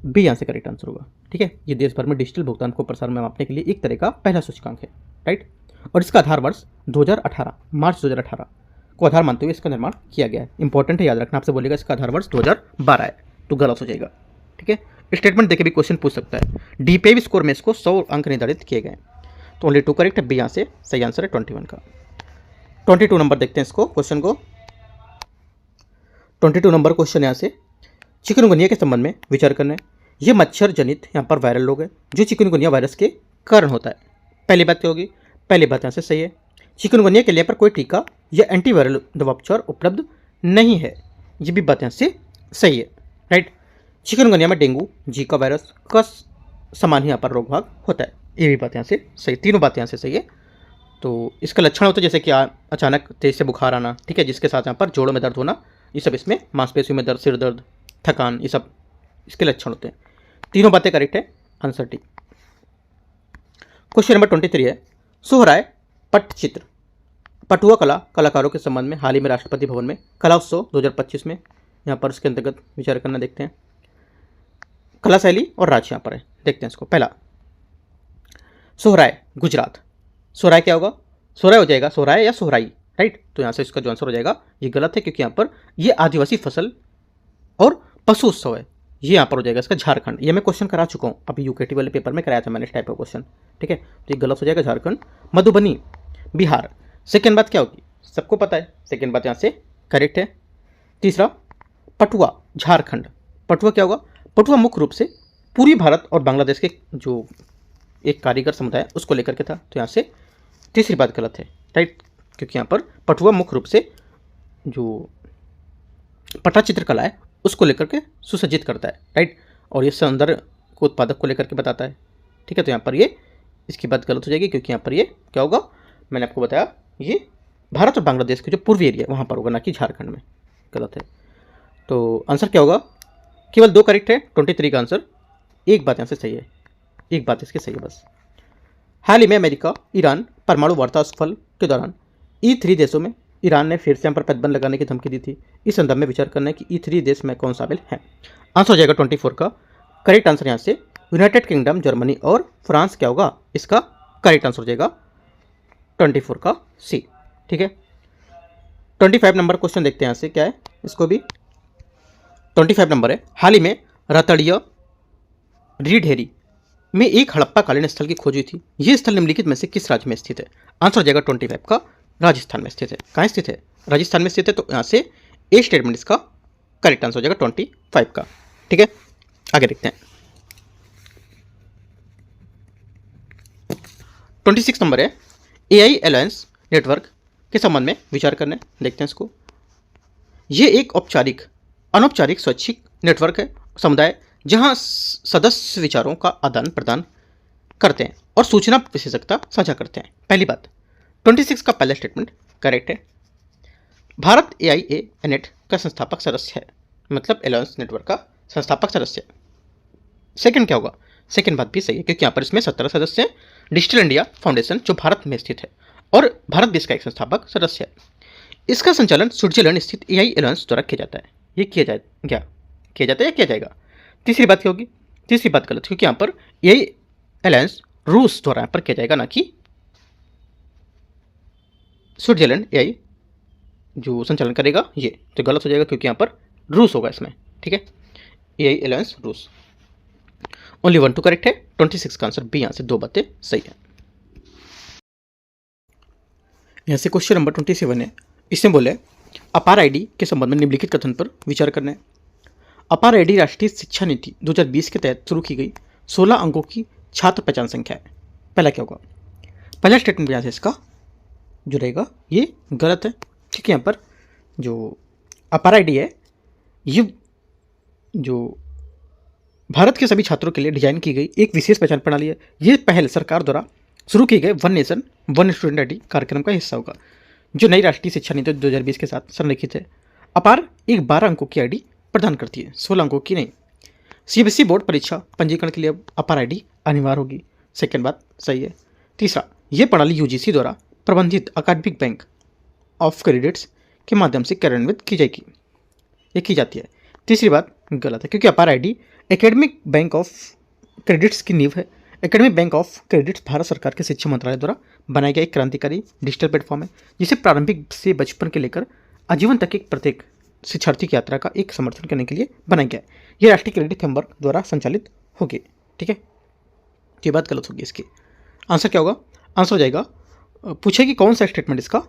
बी यहाँ से करेक्ट आंसर होगा, ठीक है। ये देश भर में डिजिटल भुगतान को प्रसार में मापने के लिए एक तरह का पहला सूचकांक है, राइट। और इसका आधार वर्ष 2018 मार्च 2018 को आधार मानते हुए इसका निर्माण किया गया है। इंपॉर्टेंट है, याद रखना। आपसे बोलेगा इसका आधार वर्ष 2012 है, तो गलत हो जाएगा, ठीक है। स्टेटमेंट देके भी क्वेश्चन पूछ सकता है। DPIB स्कोर में इसको 100 अंक निर्धारित किए गए, तो ओनली 2 करेक्ट है, बी यहाँ से सही आंसर है 21 का। 22 नंबर देखते हैं इसको, क्वेश्चन को। 22 नंबर क्वेश्चन यहाँ से चिकनगुनिया के संबंध में विचार करना है। यह मच्छर जनित यहाँ पर वायरल रोग है जो चिकनगुनिया वायरस के कारण होता है। पहली बात क्या होगी? पहली बात यहाँ से सही है, चिकनगुनिया के लिए पर कोई टीका या एंटीवायरल दवा उपचार उपलब्ध नहीं है, ये भी बात यहाँ से सही है, राइट। चिकनगुनिया में डेंगू, जीका वायरस का समान ही यहाँ पर रोग भाग होता है, ये भी बात यहाँ से सही, तीनों बातें यहाँ से सही है। तो इसका लक्षण होता है जैसे कि अचानक तेज से बुखार आना, ठीक है, जिसके साथ यहाँ पर जोड़ों में दर्द होना, ये सब इसमें मांसपेशियों में दर्द, सिर दर्द, थकान, ये सब इसके लक्षण होते हैं। तीनों बातें करेक्ट है, आंसर टी। क्वेश्चन नंबर 23 है, सोहराय पट्टचित्र पटुआ कला कलाकारों के संबंध में हाल ही में राष्ट्रपति भवन में कला उत्सव 2025 में यहाँ पर इसके अंतर्गत विचार करना। देखते हैं कला शैली और राज्य यहाँ पर है, देखते हैं इसको। पहला सोहराय गुजरात, सोहराय क्या होगा, सोहराय हो जाएगा, सोहराय या सोहराई, राइट। तो यहाँ से इसका जो आंसर हो जाएगा ये गलत है, क्योंकि यहाँ पर ये आदिवासी फसल और पशु उत्सव है, ये यहाँ पर हो जाएगा इसका झारखंड। ये मैं क्वेश्चन करा चुका हूँ, अभी यूकेटी वाले पेपर में कराया था मैंने इस टाइप का क्वेश्चन, ठीक है। तो ये गलत हो जाएगा झारखंड। मधुबनी बिहार, सेकेंड बात क्या होगी, सबको पता है, सेकेंड बात यहाँ से करेक्ट है। तीसरा पटुआ झारखंड, पटुआ क्या होगा, पटुआ मुख्य रूप से पूरी भारत और बांग्लादेश के जो एक कारीगर समुदाय उसको लेकर के था, तो यहाँ से तीसरी बात गलत है, राइट, क्योंकि यहाँ पर पटुआ मुख्य रूप से जो पट्टचित्र कला है उसको लेकर के सुसज्जित करता है, राइट, और ये सौंदर्य को उत्पादक को लेकर के बताता है, ठीक है। तो यहाँ पर ये इसकी बात गलत हो जाएगी, क्योंकि यहाँ पर ये क्या होगा, मैंने आपको बताया ये भारत और बांग्लादेश के जो पूर्वी एरिया वहाँ पर होगा, ना कि झारखंड में, गलत है। तो आंसर क्या होगा, केवल 2 करेक्ट है 23 का आंसर, एक बात यहाँ से सही है, एक बात इसकी सही है बस। हाल ही में अमेरिका ईरान परमाणु वार्ता सफल के दौरान E3 देशों में ईरान ने फिर से हम पर प्रतिबंध लगाने की धमकी दी थी। इस संदर्भ में विचार करना है कि E3 देश में कौन शामिल है। आंसर हो जाएगा 24 का करेक्ट आंसर यहाँ से यूनाइटेड किंगडम, जर्मनी और फ्रांस क्या होगा, इसका करेक्ट आंसर हो जाएगा 24 का सी, ठीक है। 25 नंबर क्वेश्चन देखते हैं यहाँ से क्या है, इसको भी 25 नंबर है, हाल ही में रतड़िया रीढेरी में एक हड़प्पा कालीन स्थल की खोज हुई थी। ये स्थल निम्नलिखित में से किस राज्य में स्थित है। आंसर हो जाएगा 25 का राजस्थान में स्थित है। कहाँ स्थित है, राजस्थान में स्थित है, तो यहाँ से ए स्टेटमेंट इसका करेक्ट आंसर हो जाएगा 25 का, ठीक है। आगे देखते हैं 26 नंबर है, AI अलायंस नेटवर्क के संबंध में विचार करने, देखते हैं इसको। ये एक औपचारिक अनौपचारिक स्वैच्छिक नेटवर्क है, समुदाय जहां सदस्य विचारों का आदान प्रदान करते हैं और सूचना विशेषज्ञता साझा करते हैं। पहली बात 26 का पहला स्टेटमेंट करेक्ट है। भारत AIANET का संस्थापक सदस्य है, मतलब अलायंस नेटवर्क का संस्थापक सदस्य। सेकंड क्या होगा, सेकंड बात भी सही है, क्योंकि यहाँ पर इसमें 17 सदस्य हैं। डिजिटल इंडिया फाउंडेशन जो भारत में स्थित है और भारत देश का एक संस्थापक सदस्य है। इसका संचालन स्विट्जरलैंड स्थित AI अलायंस द्वारा किया जाता है। ये किया जाता है या किया जाएगा। तीसरी बात क्या होगी, तीसरी बात गलत, क्योंकि यहाँ पर AI अलायंस रूस द्वारा यहाँ पर किया जाएगा, ना कि स्विट्जरलैंड AI जो संचालन करेगा, ये तो गलत हो जाएगा, क्योंकि यहाँ पर रूस होगा इसमें, ठीक है। AI अलायंस रूस। ओनली 1 2 करेक्ट है, 26 का आंसर बी, यहाँ से 2 बातें सही है। यहाँ से क्वेश्चन नंबर 27 है, इसमें बोले अपार ID के संबंध में निम्नलिखित कथन पर विचार करना है। अपार ID राष्ट्रीय शिक्षा नीति 2020 के तहत शुरू की गई 16 अंकों की छात्र पहचान संख्या है। पहला क्या होगा, पहला स्टेटमेंट यहाँ से इसका जो रहेगा ये गलत है, क्योंकि यहाँ पर जो अपार ID है ये जो भारत के सभी छात्रों के लिए डिजाइन की गई एक विशेष पहचान प्रणाली है। ये पहल सरकार द्वारा शुरू किए गए one nation one student ID कार्यक्रम का हिस्सा होगा, जो नई राष्ट्रीय शिक्षा नीति 2020 के साथ संरेखित है। अपार एक 12 अंकों की ID प्रदान करती है, 16 अंकों की नहीं। CBSE बोर्ड परीक्षा पंजीकरण के लिए अब अपार ID अनिवार्य होगी, सेकेंड बात सही है। तीसरा, ये प्रणाली UGC द्वारा प्रबंधित अकादमिक बैंक ऑफ क्रेडिट्स के माध्यम से कार्यान्वित की जाएगी, ये की जाती है। तीसरी बात गलत है, क्योंकि अपार ID academic bank of credits की नींव है। Academic bank of credits Bharat सरकार के शिक्षा मंत्रालय द्वारा बनाया गया एक क्रांतिकारी डिजिटल प्लेटफॉर्म है, जिसे प्रारंभिक से बचपन के लेकर आजीवन तक एक प्रत्येक शिक्षार्थी की यात्रा का एक समर्थन करने के लिए बनाया गया है। यह राष्ट्रीय क्रेडिट फ्रेमवर्क द्वारा संचालित होगी, ठीक है। ये बात गलत होगी, इसकी आंसर क्या होगा, आंसर हो जाएगा, पूछे कि कौन सा स्टेटमेंट इसका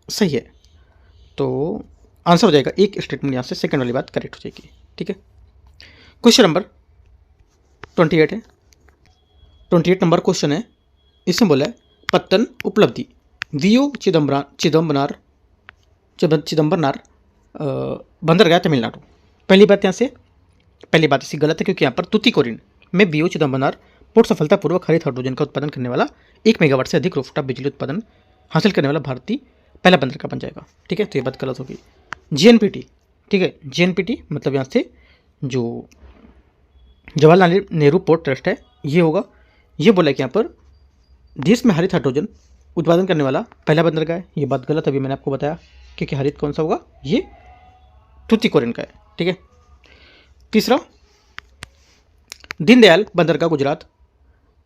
सही है, तो आंसर हो जाएगा एक स्टेटमेंट, यहाँ से सेकंड वाली बात करेक्ट हो जाएगी, ठीक है। क्वेश्चन नंबर 28 है, 28 नंबर क्वेश्चन है, इसमें बोला है पत्तन उपलब्धि VO चिदम्बरनार बंदरगाह तमिलनाडु। पहली बात यहाँ से पहली बात इसी गलत है, क्योंकि यहाँ पर तुतीकोरिन में बीओ चिदम्बरनार पोर्ट सफलतापूर्वक हरित हाइड्रोजन का उत्पादन करने वाला 1 मेगावाट से अधिक रूफटॉप बिजली उत्पादन हासिल करने वाला भारतीय पहला बंदरगाह बन जाएगा। ठीक है, तो ये बात गलत होगी। जीएनपीटी, ठीक है, जीएनपीटी मतलब यहाँ से जो जवाहरलाल नेहरू पोर्ट ट्रस्ट है ये होगा। ये बोला कि यहाँ पर देश में हरित हाइड्रोजन उत्पादन करने वाला पहला बंदरगाह है। ये बात गलत अभी मैंने आपको बताया, क्योंकि हरित कौन सा होगा, ये तुतीकोरिन का है। ठीक है, तीसरा दीनदयाल बंदरगाह गुजरात।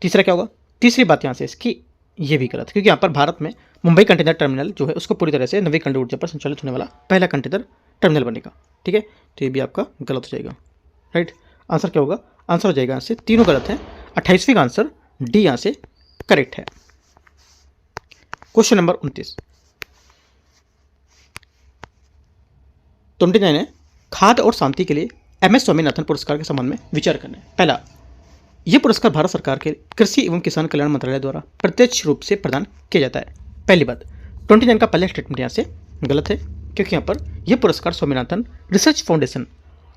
तीसरा क्या होगा, तीसरी बात यहाँ से इसकी ये भी गलत, क्योंकि यहाँ पर भारत में मुंबई कंटेनर टर्मिनल जो है उसको पूरी तरह से नवीकरणीय ऊर्जा पर संचालित होने वाला पहला कंटेनर टर्मिनल बनेगा। ठीक है, तो ये भी आपका गलत हो जाएगा। राइट, आंसर क्या होगा, आंसर हो जाएगा यहाँ से तीनों गलत है। 28वीं का आंसर डी यहाँ से करेक्ट है। क्वेश्चन नंबर 29 है खाद्य और शांति के लिए MS स्वामीनाथन पुरस्कार के संबंध में विचार करना है। पहला, यह पुरस्कार भारत सरकार के कृषि एवं किसान कल्याण मंत्रालय द्वारा प्रत्यक्ष रूप से प्रदान किया जाता है। पहली बात, 29 का पहला स्टेटमेंट यहाँ से गलत है, क्योंकि यहाँ पर यह पुरस्कार स्वामीनाथन रिसर्च फाउंडेशन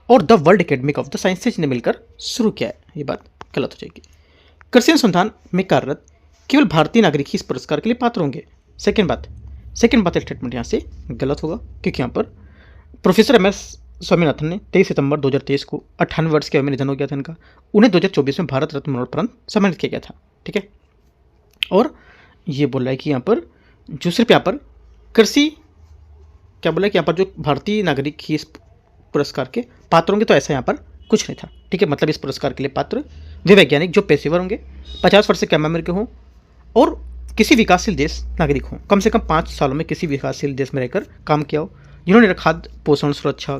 और the world academic of the sciences ने मिलकर शुरू किया है। ये बात गलत हो जाएगी। कृषि अनुसंधान में कार्यरत केवल भारतीय नागरिक ही इस पुरस्कार के लिए पात्र होंगे। सेकेंड बात स्टेटमेंट यहाँ से गलत होगा, क्योंकि यहाँ पर प्रोफेसर MS स्वामीनाथन ने 23 सितंबर 2023 को 98 वर्ष की आयु में निधन हो गया था इनका। उन्हें 2024 में भारत रत्न मरणोपरांत सम्मानित किया गया था। ठीक है, और ये बोल रहा है कि यहाँ पर जो सिर्फ यहाँ पर कृषि क्या बोला है कि यहाँ पर जो भारतीय नागरिक ही इस पुरस्कार के पात्र होंगे, तो ऐसा यहाँ पर कुछ नहीं था। ठीक है, मतलब इस पुरस्कार के लिए पात्र वे वैज्ञानिक जो पेशेवर होंगे, 50 वर्ष से कम उम्र के हों और किसी विकासशील देश नागरिक हों, कम से कम 5 सालों में किसी विकासशील देश में रहकर काम किया हो, जिन्होंने खाद्य पोषण सुरक्षा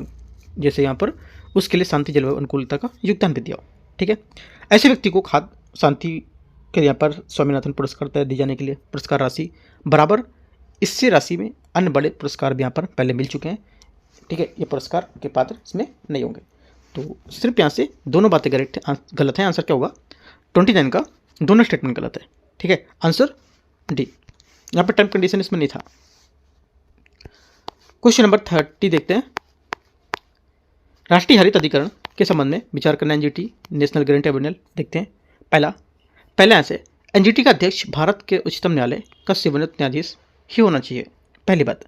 जैसे यहाँ पर उसके लिए शांति जलवायु अनुकूलता का योगदान भी दिया हो। ठीक है, ऐसे व्यक्ति को खाद्य शांति के यहाँ पर स्वामीनाथन पुरस्कार दी जाने के लिए पुरस्कार राशि बराबर इससे राशि में अन्य बड़े पुरस्कार भी यहाँ पर पहले मिल चुके हैं। ठीक है, ये पुरस्कार के पात्र इसमें नहीं होंगे। तो सिर्फ यहाँ से दोनों बातें गलत हैं। आंसर क्या होगा, 29 का दोनों स्टेटमेंट गलत है। ठीक है, आंसर डी। यहाँ पर टर्म कंडीशन इसमें नहीं था। क्वेश्चन नंबर 30 देखते हैं। राष्ट्रीय हरित अधिकरण के संबंध में विचार करना, NGT नेशनल ग्रीन ट्रिब्यूनल देखते हैं। पहला यहाँ से NGT का अध्यक्ष भारत के उच्चतम न्यायालय का सेवानिवृत्त न्यायाधीश ही होना चाहिए। पहली बात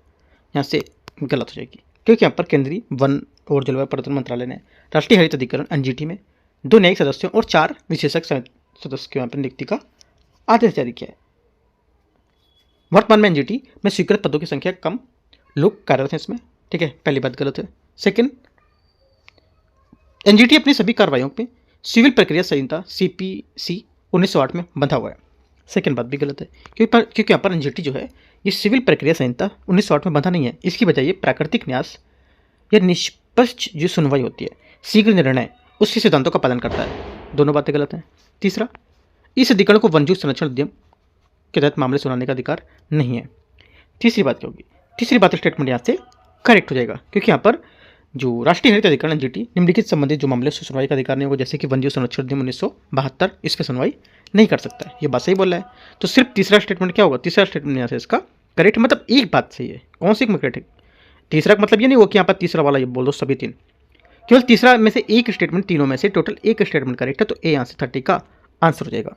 यहाँ से गलत हो जाएगी, क्योंकि यहाँ पर केंद्रीय वन और जलवायु परिवर्तन मंत्रालय ने राष्ट्रीय हरित अधिकरण NGT में 2 न्यायिक सदस्यों और 4 विशेषज्ञ सदस्य के यहाँ पर नियुक्ति का आदेश जारी किया है। वर्तमान में NGT में स्वीकृत पदों की संख्या कम लोग कार्यरत हैं इसमें। ठीक है, पहली बात गलत है। सेकंड, NGT अपनी सभी कार्रवाइयों में सिविल प्रक्रिया संहिता CPC 1908 में बंधा हुआ है। सेकंड बात भी गलत है, क्योंकि यहाँ पर NGT जो है ये सिविल प्रक्रिया संहिता 1908 में बंधा नहीं है। इसकी वजह ये प्राकृतिक न्यास या निष्पक्ष जो सुनवाई होती है, शीघ्र निर्णय, उसके सिद्धांतों का पालन करता है। दोनों बातें गलत हैं। तीसरा, इस अधिकरण को वन्यजीव संरक्षण उद्यम के तहत मामले सुनाने का अधिकार नहीं है। तीसरी बात क्या होगी, तीसरी बात स्टेटमेंट यहाँ से करेक्ट हो जाएगा, क्योंकि यहाँ पर जो राष्ट्रीय हरित अधिकरण NGT निम्नलिखित संबंधित जो मामले से सुनवाई का अधिकार नहीं होगा, जैसे कि वन्यजीव संरक्षण अधिनियम 1972, इस पर सुनवाई नहीं कर सकता है। ये बात सही बोल रहा है। तो सिर्फ तीसरा स्टेटमेंट क्या होगा, तीसरा स्टेटमेंट यहाँ से इसका करेक्ट, मतलब एक बात सही है। कौन सी करेक्ट है, तीसरा का मतलब ये नहीं होगा कि यहाँ पर तीसरा वाला ये बोल दो सभी 3, केवल तीसरा में से एक स्टेटमेंट, तीनों में से टोटल एक स्टेटमेंट करेक्ट है। तो ए यहाँ से 30 का आंसर हो जाएगा।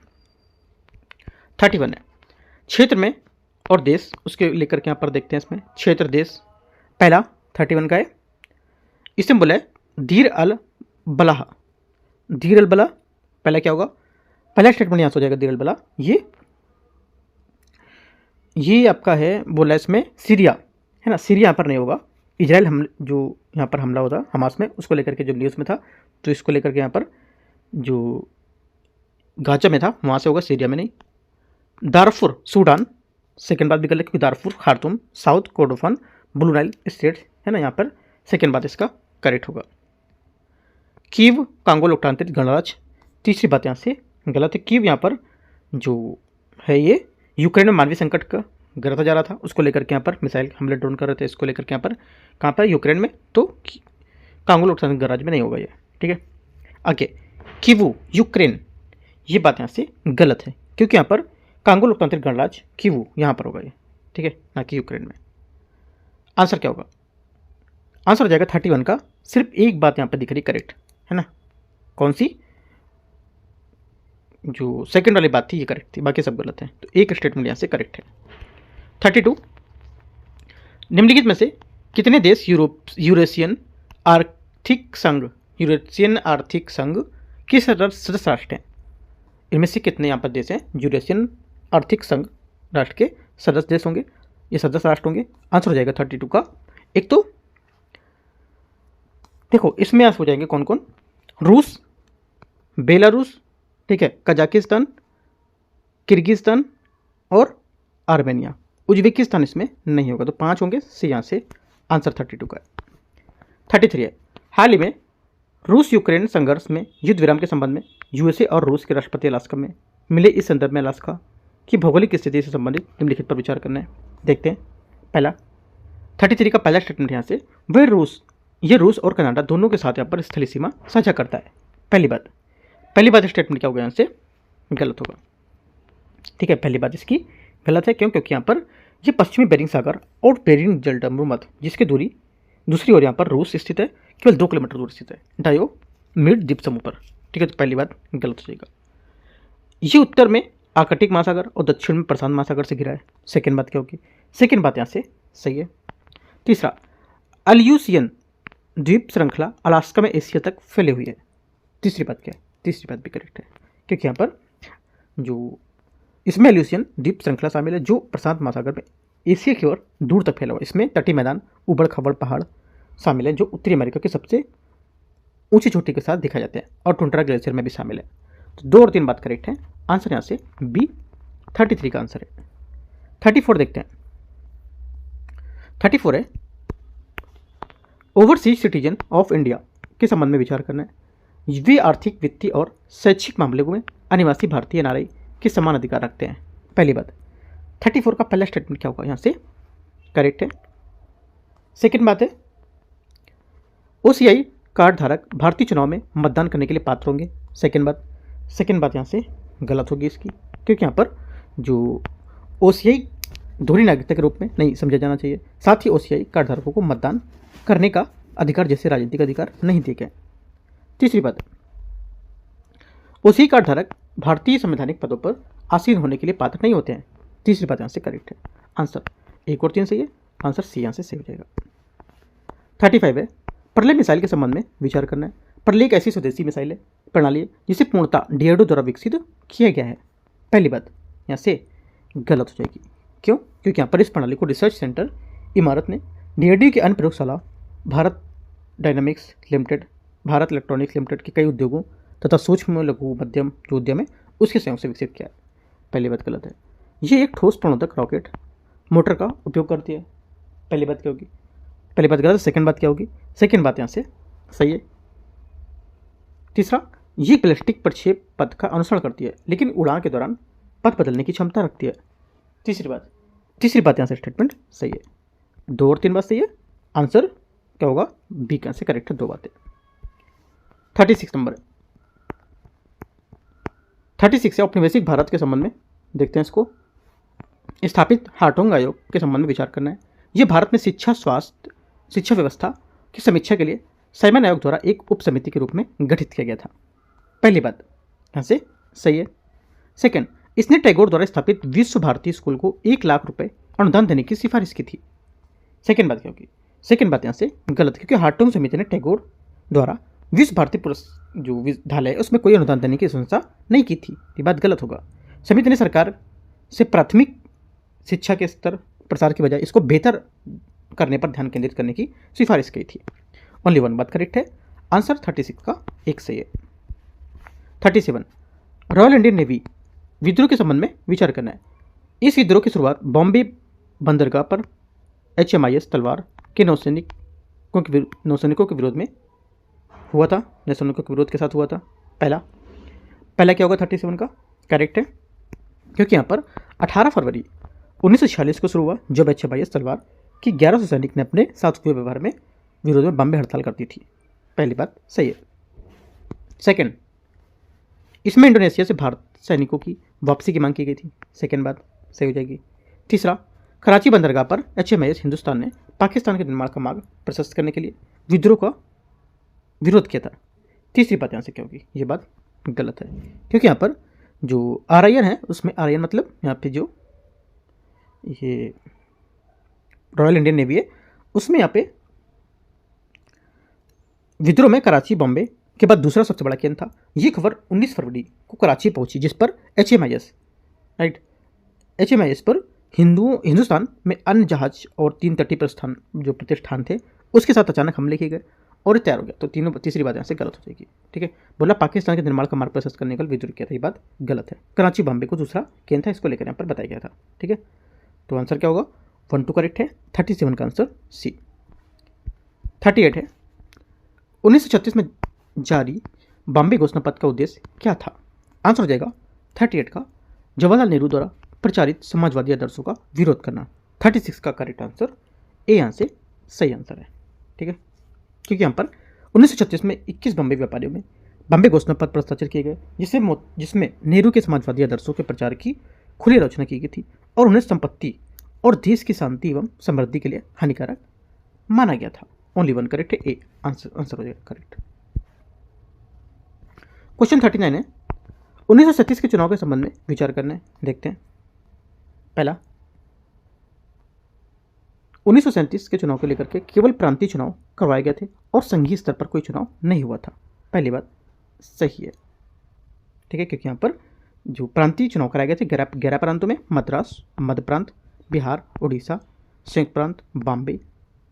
31 है क्षेत्र में और देश, उसके लेकर के यहाँ पर देखते हैं इसमें क्षेत्र देश। पहला 31 का है, इसमें बोला है दीर अल बलाह। दीर अल बला पहला क्या होगा, पहला स्टेटमेंट यहाँ से हो जाएगा दीर अल बला। ये आपका है बोला इसमें सीरिया है ना, सीरिया यहाँ पर नहीं होगा। इजराइल हमले जो यहाँ पर हमला होता हमास में, उसको लेकर के जो न्यूज़ में था, तो इसको लेकर के यहाँ पर जो गाजा में था वहाँ से होगा, सीरिया में नहीं। दारफुर सूडान, सेकेंड बात भी कर ले, क्योंकि Darfur Khartoum South Kordofan Blue Nile State है ना, यहाँ पर सेकेंड बात इसका करेक्ट होगा। कीव कांगो लोकतांत्रिक गणराज्य, तीसरी बात यहाँ से गलत है। कीव यहाँ पर जो है ये यूक्रेन में मानवीय संकट का गिरता जा रहा था, उसको लेकर के यहाँ पर मिसाइल हमले ड्रोन कर रहे थे, इसको लेकर के यहाँ पर कहाँ पर यूक्रेन में, तो कांगो लोकतांत्रिक गणराज्य में नहीं होगा ये। ठीक है, आगे कीवू यूक्रेन, ये बात यहाँ से गलत है, क्योंकि यहाँ पर कांगो लोकतांत्रिक गणराज्य कीवू यहाँ पर होगा ये। ठीक है, ना कि यूक्रेन में। आंसर क्या होगा, आंसर हो जाएगा 31 का। सिर्फ एक बात यहाँ पर दिख रही करेक्ट है ना, कौन सी, जो सेकंड वाली बात थी ये करेक्ट थी, बाकी सब गलत है। तो एक स्टेटमेंट यहाँ से करेक्ट है। 32, निम्नलिखित में से कितने देश यूरेशियन आर्थिक संघ के सदस्य राष्ट्र हैं? इनमें से कितने यहाँ पर देश हैं यूरेशियन आर्थिक संघ राष्ट्र के सदस्य देश होंगे, ये सदस्य राष्ट्र होंगे? आंसर हो जाएगा 32 का। एक तो देखो इसमें हो जाएंगे कौन कौन, रूस, बेलारूस, ठीक है, कजाकिस्तान, किर्गिस्तान और आर्मेनिया। उज्बेकिस्तान इसमें नहीं होगा, तो 5 होंगे सी, यहाँ से आंसर 32 का है। 33 है, हाल ही में रूस यूक्रेन संघर्ष में युद्ध विराम के संबंध में यूएसए और रूस के राष्ट्रपति अलास्का में मिले। इस संदर्भ में अलास्का की भौगोलिक स्थिति से संबंधित निम्नलिखित पर विचार करना है। देखते हैं। पहला 33 का पहला स्टेटमेंट यहाँ से, वह रूस और कनाडा दोनों के साथ यहाँ पर स्थलीय सीमा साझा करता है। पहली बात स्टेटमेंट क्या होगा यहाँ से, गलत होगा, ठीक है। पहली बात इसकी गलत है, क्यों? क्योंकि यहाँ पर ये पश्चिमी बेरिंग सागर और बेरिंग जलमर्द जिसकी दूसरी ओर यहाँ पर रूस स्थित है, केवल 2 किलोमीटर दूर स्थित है डायोमिड द्वीप समूह पर, ठीक है। तो पहली बात गलत हो जाएगा। ये उत्तर में आर्कटिक महासागर और दक्षिण में प्रशांत महासागर से घिरा है। सेकेंड बात क्या होगी? सेकेंड बात यहाँ से सही है। तीसरा, अल्यूसियन द्वीप श्रृंखला अलास्का में एशिया तक फैली हुई है। तीसरी बात क्या है? तीसरी बात भी करेक्ट है, क्योंकि यहाँ पर जो इसमें अल्यूसियन द्वीप श्रृंखला शामिल है जो प्रशांत महासागर में एशिया की ओर दूर तक फैला हुआ है। इसमें तटीय मैदान, उबड़ खाबड़ पहाड़ शामिल है जो उत्तरी अमेरिका के सबसे ऊंची चोटी के साथ दिखाए जाते हैं, और टुंड्रा ग्लेशियर में भी शामिल है। तो 2 और 3 बात करेक्ट है, आंसर यहाँ से बी 33 का आंसर है। 34 देखते हैं। 34 है, ओवरसीज सिटीजन ऑफ इंडिया के संबंध में विचार करना है। वे आर्थिक, वित्तीय और शैक्षिक मामलों में अनिवासी भारतीय नागरिक के समान अधिकार रखते हैं। पहली बात 34 का पहला स्टेटमेंट क्या होगा? यहाँ से करेक्ट है। सेकंड बात है, ओसीआई कार्ड धारक भारतीय चुनाव में मतदान करने के लिए पात्र होंगे। सेकंड बात यहाँ से गलत होगी इसकी, क्योंकि यहाँ पर जो ओसीआई दोहरी नागरिकता के रूप में नहीं समझा जाना चाहिए। साथ ही ओसीआई कार्ड धारकों को मतदान करने का अधिकार जैसे राजनीतिक अधिकार नहीं दिए गए। तीसरी बात, ओसीआई कार्ड धारक भारतीय संवैधानिक पदों पर आसीन होने के लिए पात्र नहीं होते हैं। तीसरी बात यहाँ से करेक्ट है। आंसर 1 और 3 सही है, आंसर सी यहाँ से सही हो जाएगा। 35 है, प्रलय मिसाइल के संबंध में विचार करना है। प्रलय एक ऐसी स्वदेशी मिसाइल प्रणाली है जिसे पूर्णतः डीआरडीओ द्वारा विकसित किया गया है। पहली बात यहाँ से गलत हो जाएगी, क्यों? क्योंकि यहाँ पर इस प्रणाली को रिसर्च सेंटर इमारत ने डीआरडीओ की अन्य प्रयोगशाला, Bharat dynamics limited, Bharat electronics limited के कई उद्योगों तथा सूक्ष्म लघु मध्यम जो उद्यम है उसके सहयोग से विकसित किया है। पहली बात गलत है। ये एक ठोस प्रणोदक रॉकेट मोटर का उपयोग करती है। पहली बात क्या होगी? पहली बात गलत है। सेकंड बात क्या होगी? सेकंड बात यहाँ से सही है। तीसरा, ये बैलिस्टिक प्रक्षेप पथ का अनुसरण करती है लेकिन उड़ान के दौरान पथ बदलने की क्षमता रखती है। तीसरी बात यहाँ से स्टेटमेंट सही है। 2 और 3 बात सही है, आंसर क्या होगा? बी का से करेक्ट है 2 बातें। 36 नंबर है। 36 है, औपनिवेशिक भारत के संबंध में देखते हैं इसको। स्थापित हार्टोंग आयोग के संबंध में विचार करना है। यह भारत में शिक्षा, स्वास्थ्य, शिक्षा व्यवस्था की समीक्षा के लिए साइमन आयोग द्वारा एक उप समिति के रूप में गठित किया गया था। पहली बात यहाँ से सही है। सेकंड, इसने टैगोर द्वारा स्थापित विश्व भारती स्कूल को 1 लाख रुपए अनुदान देने की सिफारिश की थी। सेकंड बात क्या होगी? सेकंड बात यहाँ से गलत है, क्योंकि हार्टोंग समिति ने टैगोर द्वारा विश्व भारती जो विद्यालय है उसमें कोई अनुदान देने की अनुशंसा नहीं की थी। ये बात गलत होगा। समिति ने सरकार से प्राथमिक शिक्षा के स्तर प्रसार की बजाय इसको बेहतर करने पर ध्यान केंद्रित करने की सिफारिश की थी। ओनली 1 बात करेक्ट है, आंसर 36 का 1 सही है। 37, रॉयल इंडियन नेवी विद्रोह के संबंध में विचार करना है। इस विद्रोह की शुरुआत बॉम्बे बंदरगाह पर HMIS तलवार के नौसैनिकों के विरोध में हुआ था, नौसैनिकों के विरोध के साथ हुआ था। पहला क्या होगा 37 का? करेक्ट है, क्योंकि यहाँ पर 18 फरवरी 1946 को शुरू हुआ जब HMIS तलवार की 1100 सैनिक ने अपने साथ हुए व्यवहार में विरोध में बॉम्बे हड़ताल कर दी थी। पहली बात सही है। सेकंड, इसमें इंडोनेशिया से भारत सैनिकों की वापसी की मांग की गई थी। सेकंड बात सही हो जाएगी। तीसरा, कराची बंदरगाह पर HMIS हिंदुस्तान ने पाकिस्तान के निर्माण का मार्ग प्रशस्त करने के लिए विद्रोह का विरोध किया था। तीसरी बात यहाँ से क्या होगी, ये बात गलत है, क्योंकि यहाँ पर जो RIN है उसमें RIN मतलब यहाँ पे जो ये रॉयल इंडियन नेवी है उसमें यहाँ पे विद्रोह में कराची बॉम्बे के बाद दूसरा सबसे बड़ा केंद्र था। ये खबर 19 फरवरी को कराची पहुंची, जिस पर HMIS राइट HMIS पर हिंदुस्तान में अन्य जहाज और 3 तटीय प्रस्थान जो प्रतिष्ठान थे उसके साथ अचानक हमले किए गए और तैयार हो गया। तो तीसरी बात यहाँ से गलत हो जाएगी। ठीक है, बोला पाकिस्तान के निर्माण का मार्ग प्रशस्त करने का विद्रोह किया था, ये बात गलत है। कराची बॉम्बे को दूसरा केंद्र था, इसको लेकर यहाँ पर बताया गया था। ठीक है, तो आंसर क्या होगा, 1 2 करेक्ट है। 37 का आंसर C। 38 है, 1936 में जारी बॉम्बे घोषणा पत्र का उद्देश्य क्या था। आंसर हो जाएगा 38 का जवाहरलाल नेहरू द्वारा प्रचारित समाजवादी आदर्शों का विरोध करना। 36 का करेक्ट आंसर ए यहाँ से सही आंसर है। ठीक है, क्योंकि यहाँ पर 1936 में 21 बॉम्बे व्यापारियों में बॉम्बे घोषणा पत्र पर हस्ताक्षर किए गए, जिसमें नेहरू के समाजवादी आदर्शों के प्रचार की खुली आलोचना की गई थी और उन्हें संपत्ति और देश की शांति एवं समृद्धि के लिए हानिकारक माना गया था। ओनली 1 करेक्ट है, ए आंसर हो जाएगा करेक्ट। क्वेश्चन 39 है, 1937 के चुनाव के संबंध में विचार करना है। देखते हैं। पहला, 1937 के चुनाव को लेकर के केवल प्रांतीय चुनाव करवाए गए थे और संघीय स्तर पर कोई चुनाव नहीं हुआ था। पहली बात सही है। ठीक है, क्योंकि यहाँ पर जो प्रांतीय चुनाव कराए गए थे 11 प्रांतों में मद्रास, मध्य प्रांत, बिहार, उड़ीसा, संयुक्त प्रांत, बॉम्बे,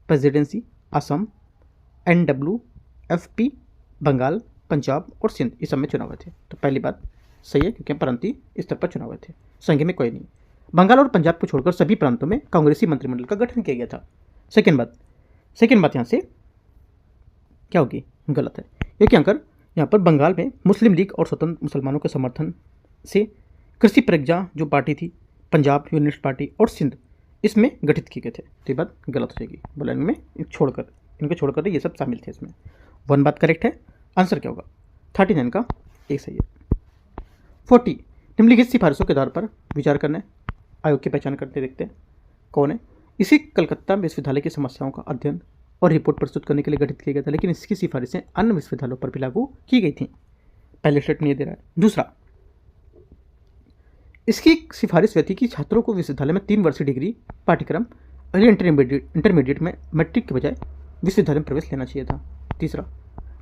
प्रेसिडेंसी, असम, NWFP, बंगाल, पंजाब और सिंध, इस सब में चुनाव हुए थे। तो पहली बात सही है, क्योंकि प्रांतीय स्तर पर चुनाव हुए थे, संघ में कोई नहीं। बंगाल और पंजाब को छोड़कर सभी प्रांतों में कांग्रेसी मंत्रिमंडल का गठन किया गया था। सेकेंड बात यहाँ से क्या होगी, गलत है, क्योंकि यहाँ पर बंगाल में मुस्लिम लीग और स्वतंत्र मुसलमानों के समर्थन से कृषि प्रज्ञा जो पार्टी थी, पंजाब यूनिस्ट पार्टी और सिंध इसमें गठित किए गए थे। तो ये बात गलत हो जाएगी, बोला इनमें इनके छोड़कर ये सब शामिल थे इसमें। 1 बात करेक्ट है। आंसर क्या होगा, 39 का एक सही है। 40, निम्नलिखित सिफारिशों के आधार पर विचार करना है। आयोग की पहचान करते देखते हैं कौन है। इसी कलकत्ता विश्वविद्यालय की समस्याओं का अध्ययन और रिपोर्ट प्रस्तुत करने के लिए गठित किया गया था, लेकिन इसकी सिफारिशें अन्य विश्वविद्यालयों पर भी लागू की गई थी। पहले स्टेटमेंट ये दे रहा है। दूसरा, इसकी सिफारिश रहती कि छात्रों को विश्वविद्यालय में 3 वर्षीय डिग्री पाठ्यक्रम और इंटरमीडिएट में मैट्रिक के बजाय विश्वविद्यालय में प्रवेश लेना चाहिए था। तीसरा,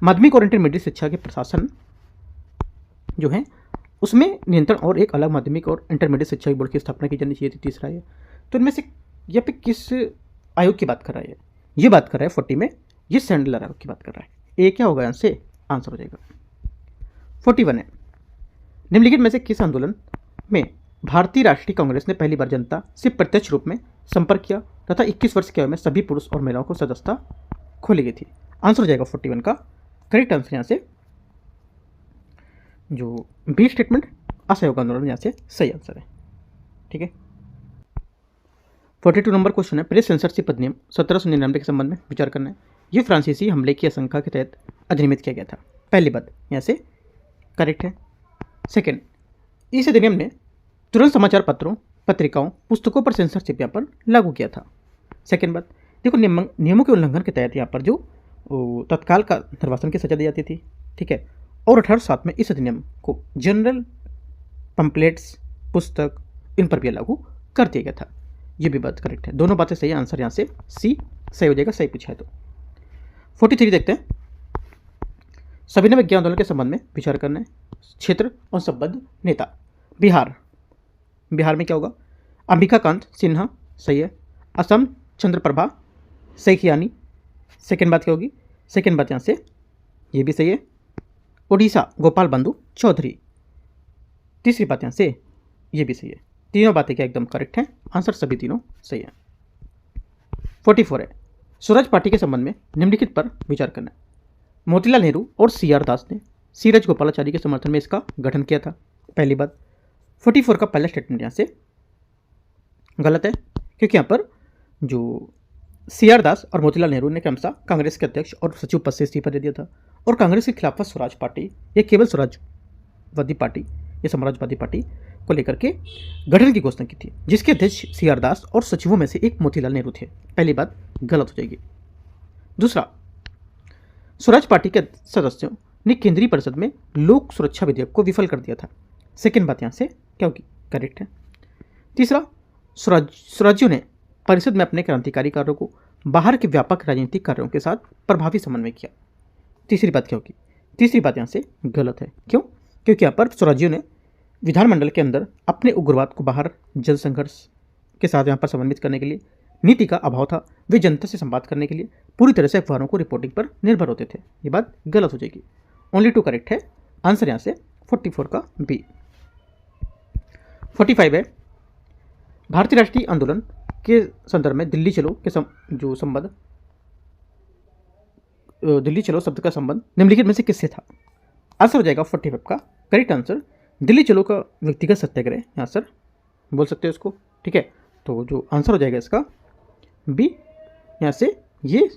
माध्यमिक और इंटरमीडिएट शिक्षा के प्रशासन जो है उसमें नियंत्रण और एक अलग माध्यमिक और इंटरमीडिएट शिक्षा बोर्ड की स्थापना की जानी चाहिए थी। तीसरा है, तो इनमें से यहाँ पे किस आयोग की बात कर रहा है, ये बात कर रहा है 40 में, ये सैंडलर आयोग की बात कर रहा है। ए क्या होगा यहाँ से आंसर हो जाएगा। 41 है, निम्नलिखित में से किस आंदोलन में भारतीय राष्ट्रीय कांग्रेस ने पहली बार जनता से प्रत्यक्ष रूप में संपर्क किया तथा 21 वर्ष की आयु में सभी पुरुष और महिलाओं को सदस्यता खोली गई थी। आंसर हो जाएगा 41 का करेक्ट आंसर यहाँ से जो बी स्टेटमेंट असहयोग आंदोलन यहाँ से सही आंसर है। ठीक है, 42 नंबर क्वेश्चन है, प्रेस सेंसरशिप अधिनियम 1799 के संबंध में विचार करना है। ये फ्रांसीसी हमले की आशंका के तहत अधिनियमित किया गया था। पहली बात यहाँ से करेक्ट है। सेकेंड, इस अधिनियम ने तुरंत समाचार पत्रों, पत्रिकाओं, पुस्तकों पर सेंसरशिप यहाँ पर लागू किया था। सेकेंड बात, देखो नियमों के उल्लंघन के तहत यहाँ पर जो तत्काल का निर्वासन की सजा दी जाती थी। ठीक है, और 1807 में इस अधिनियम को जनरल पंपलेट्स, पुस्तक, इन पर भी लागू कर दिया गया था। ये भी बात करेक्ट है, दोनों बातें सही है। आंसर यहाँ से सी सही हो जाएगा, सही पूछा है तो। 43 देखते हैं, सविनय विज्ञान आंदोलन के संबंध में विचार करना है। क्षेत्र और संबद्ध नेता। बिहार में क्या होगा, अंबिकाकांत सिन्हा सही है। असम चंद्रप्रभा सैखियानी। सेकेंड बात क्या होगी, सेकेंड बात यहाँ से ये भी सही है। उड़ीसा गोपाल बंधु चौधरी। तीसरी बात यहाँ से ये भी सही है। तीनों बातें क्या एकदम करेक्ट हैं, आंसर सभी तीनों सही है। 44 है, स्वराज पार्टी के संबंध में निम्नलिखित पर विचार करना है। मोतीलाल नेहरू और CR दास ने सी राजगोपालाचारी के समर्थन में इसका गठन किया था। पहली बात। 44 का पहला स्टेटमेंट यहाँ से गलत है, क्योंकि यहाँ पर जो CR दास और मोतीलाल नेहरू ने क्रमशः कांग्रेस के अध्यक्ष और सचिव पद से इस्तीफा दे दिया था और कांग्रेस के खिलाफ स्वराज पार्टी, यह केवल स्वराजवादी पार्टी, यह समाजवादी पार्टी को लेकर के गठन की घोषणा की थी, जिसके अध्यक्ष CR दास और सचिवों में से एक मोतीलाल नेहरू थे। पहली बात गलत हो जाएगी। दूसरा, स्वराज पार्टी के सदस्यों ने केंद्रीय परिषद में लोक सुरक्षा विधेयक को विफल कर दिया था। सेकेंड बात यहाँ से क्या होगी? करेक्ट है। तीसरा, स्वराज्यों ने परिषद में अपने क्रांतिकारी कार्यों को बाहर के व्यापक राजनीतिक कार्यों के साथ प्रभावी समन्वय किया। तीसरी बात क्या होगी? तीसरी बात यहाँ से गलत है। क्यों? क्योंकि यहाँ पर स्वराज्यों ने विधानमंडल के अंदर अपने उग्रवाद को बाहर जन संघर्ष के साथ यहाँ पर समन्वित करने के लिए नीति का अभाव था। वे जनता से संवाद करने के लिए पूरी तरह से अखबारों को रिपोर्टिंग पर निर्भर होते थे। ये बात गलत हो जाएगी। ओनली 2 करेक्ट है। आंसर यहाँ से 44 का बी। 45 है, भारतीय राष्ट्रीय आंदोलन के संदर्भ में दिल्ली चलो के दिल्ली चलो शब्द का संबंध निम्नलिखित में से किससे था? आंसर हो जाएगा 45 का करेक्ट आंसर दिल्ली चलो का व्यक्तिगत सत्याग्रह आंसर बोल सकते हो इसको। ठीक है, तो जो आंसर हो जाएगा इसका बी। यहाँ से ये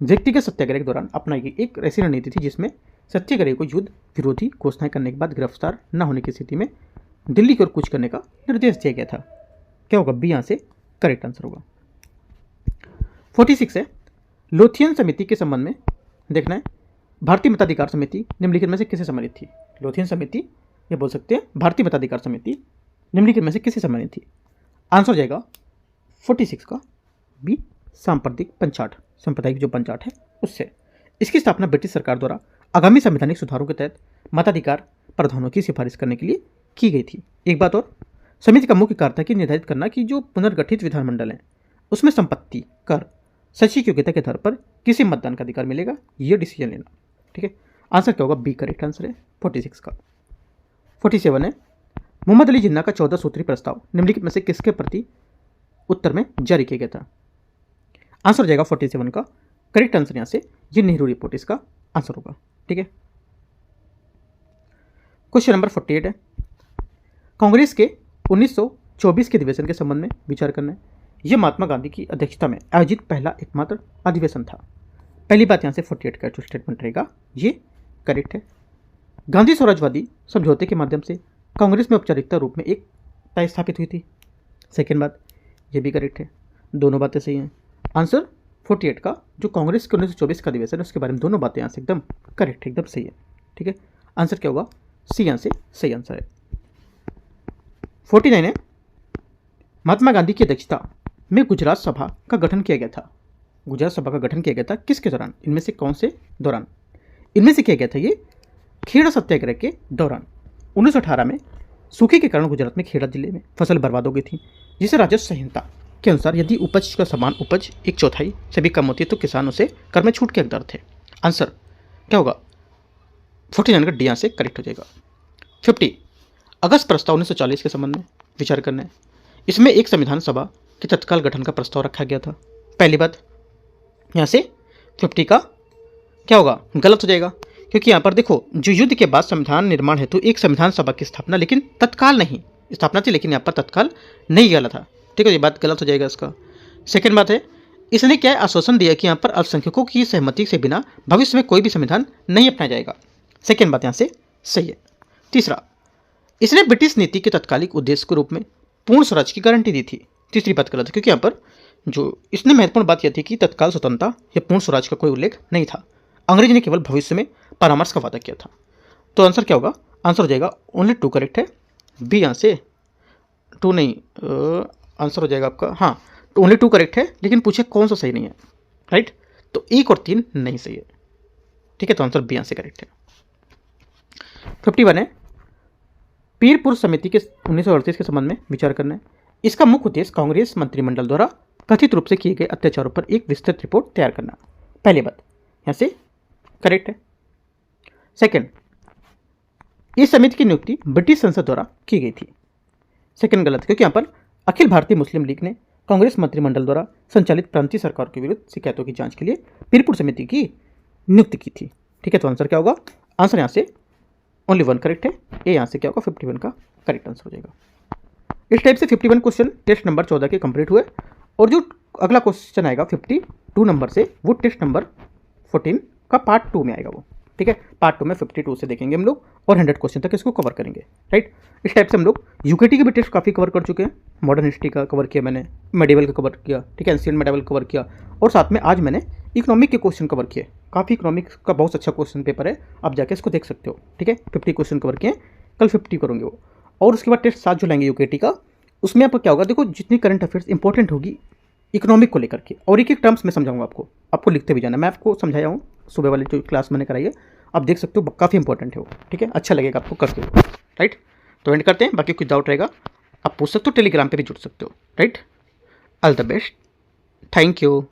व्यक्तिगत सत्याग्रह के दौरान अपनाई गई एक ऐसी रणनीति थी जिसमें सत्याग्रह को युद्ध विरोधी घोषणाएं करने के बाद गिरफ्तार न होने की स्थिति में दिल्ली की ओर कूच करने का निर्देश दिया गया था। क्या होगा? बी यहाँ से करेक्ट आंसर होगा। 46 है, लोथियन समिति के संबंध में देखना है। भारतीय मताधिकार समिति निम्नलिखित में से किससे सम्मानित थी? लोथियन समिति ये बोल सकते हैं भारतीय मताधिकार समिति निम्नलिखित में से किससे सम्मानित थी? आंसर हो जाएगा 46 का बी, सांप्रदायिक पंचाट, सांप्रदायिक जो पंचाट है उससे। इसकी स्थापना ब्रिटिश सरकार द्वारा आगामी संवैधानिक सुधारों के तहत मताधिकार प्रावधानों की सिफारिश करने के लिए की गई थी। एक बात और, समिति का मुख्य कार्य था कि निर्धारित करना कि जो पुनर्गठित विधानमंडल है उसमें संपत्ति कर शैक्षिक योग्यता के आधार पर किसे मतदान का अधिकार मिलेगा, ये डिसीजन लेना। ठीक है, आंसर क्या होगा? बी करेक्ट आंसर है 46 का। 47 है, मोहम्मद अली जिन्ना का 14 सूत्रीय प्रस्ताव निम्नलिखित में से किसके प्रति उत्तर में जारी किया गया था? आंसर हो जाएगा 47 का करेक्ट आंसर यहाँ से ये नेहरू रिपोर्ट इसका आंसर होगा। ठीक है, क्वेश्चन नंबर 48 है, कांग्रेस के 1924 के अधिवेशन के संबंध में विचार करना है। यह महात्मा गांधी की अध्यक्षता में आयोजित पहला एकमात्र अधिवेशन था। पहली बात यहाँ से 48 का जो स्टेटमेंट रहेगा ये करेक्ट है। गांधी स्वराजवादी समझौते के माध्यम से कांग्रेस में औपचारिकता रूप में एक तय स्थापित हुई थी। सेकेंड बात ये भी करेक्ट है, दोनों बातें सही हैं। आंसर 48 का जो कांग्रेस के 1924 का अधिवेशन है उसके बारे में दोनों बातें यहाँ से एकदम करेक्ट है, एकदम सही है। ठीक है, आंसर क्या होगा? सी यहाँ से सही आंसर है। 49 है, महात्मा गांधी की अध्यक्षता में गुजरात सभा का गठन किया गया था। गुजरात सभा का गठन किया गया था किसके दौरान? इनमें से कौन से दौरान? इनमें से किया गया था ये खेड़ा सत्याग्रह के दौरान। 1918 में सूखे के कारण गुजरात में खेड़ा जिले में फसल बर्बाद हो गई थी, जिसे राजस्व संहिता के अनुसार यदि उपज का समान उपज 1/4 से भी कम होती है तो किसानों से कर में छूट के हकदार थे। आंसर क्या होगा? 49 का डी यहाँ से करेक्ट हो जाएगा। 50 अगस्त प्रस्ताव 1940 के संबंध में विचार करना है। इसमें एक संविधान सभा के तत्काल गठन का प्रस्ताव रखा गया था। पहली बात यहाँ से 50 का क्या होगा? गलत हो जाएगा, क्योंकि यहाँ पर देखो जो युद्ध के बाद संविधान निर्माण हेतु एक संविधान सभा की स्थापना लेकिन तत्काल नहीं स्थापना थी, लेकिन यहाँ पर तत्काल नहीं गया था। ठीक है, ये बात गलत हो जाएगा इसका। सेकेंड बात है, इसने क्या आश्वासन दिया कि यहाँ पर अल्पसंख्यकों की सहमति से बिना भविष्य में कोई भी संविधान नहीं अपनाया जाएगा। सेकेंड बात यहाँ से सही है। तीसरा, इसने ब्रिटिश नीति के तत्कालिक उद्देश्य के रूप में पूर्ण स्वराज की गारंटी दी थी। तीसरी बात गलत है, क्योंकि यहाँ पर जो इसने महत्वपूर्ण बात यह थी कि तत्काल स्वतंत्रता या पूर्ण स्वराज का कोई उल्लेख नहीं था। अंग्रेज ने केवल भविष्य में परामर्श का वादा किया था। तो आंसर क्या होगा? आंसर हो जाएगा ओनली 2 करेक्ट है। बी यहाँ से 2 नहीं, आंसर हो जाएगा आपका हाँ ओनली 2 करेक्ट है, लेकिन पूछे कौन सा सही नहीं है। राइट, तो 1 और 3 नहीं सही है। ठीक है, तो आंसर बी यहाँ से करेक्ट है। 51 है, पीरपुर समिति के 1938 के संबंध में विचार करना है। इसका मुख्य उद्देश्य कांग्रेस मंत्रिमंडल द्वारा कथित रूप से किए गए अत्याचारों पर एक विस्तृत रिपोर्ट तैयार करना। पहली बात यहाँ से करेक्ट है। सेकंड, इस समिति की नियुक्ति ब्रिटिश संसद द्वारा की गई थी। सेकंड गलत, क्योंकि यहाँ पर अखिल भारतीय मुस्लिम लीग ने कांग्रेस मंत्रिमंडल द्वारा संचालित प्रांतीय सरकार के विरुद्ध शिकायतों की जांच के लिए पीरपुर समिति की नियुक्ति की थी। ठीक है, तो आंसर क्या होगा? आंसर यहाँ से ओनली 1 करेक्ट है। ए यहाँ से क्या होगा? 51 का करेक्ट आंसर हो जाएगा। इस टाइप से 51 क्वेश्चन टेस्ट नंबर 14 के कंप्लीट हुए, और जो अगला क्वेश्चन आएगा 52 नंबर से वो टेस्ट नंबर 14 का पार्ट 2 में आएगा वो। ठीक है। पार्ट 2 में 52 से देखेंगे हम लोग और 100 क्वेश्चन तक इसको कवर करेंगे, राइट। इस टाइप से हम लोग यूकेटी के भी टेस्ट काफ़ी कवर कर चुके हैं। मॉडर्न हिस्ट्री का कवर किया मैंने, मेडिवल का कवर किया, ठीक है, एंशिएंट मेडिवल कवर किया, और साथ में आज मैंने इकोनॉमिक के क्वेश्चन कवर किए। काफ़ी इकोनॉमिक्स का बहुत अच्छा क्वेश्चन पेपर है, आप जाके इसको देख सकते हो, ठीक है। 50 क्वेश्चन कवर किए, कल 50 करेंगे वो। और उसके बाद टेस्ट 7 जो लेंगे यूकेटी का, उसमें आपका क्या होगा, देखो जितनी करंट अफेयर्स इंपॉर्टेंट होगी इकोनॉमिक को लेकर के, और एक एक टर्म्स में समझाऊंगा आपको लिखते भी जाना। मैं आपको समझाया हूँ सुबह वाली जो क्लास मैंने कराई है, आप देख सकते हो, काफ़ी इंपॉर्टेंट है वो, ठीक है। अच्छा लगेगा आपको करके वो, राइट। तो एंड करते हैं, बाकी कुछ डाउट रहेगा आप पूछ सकते हो, टेलीग्राम पे भी जुड़ सकते हो, right. All the best, thank you.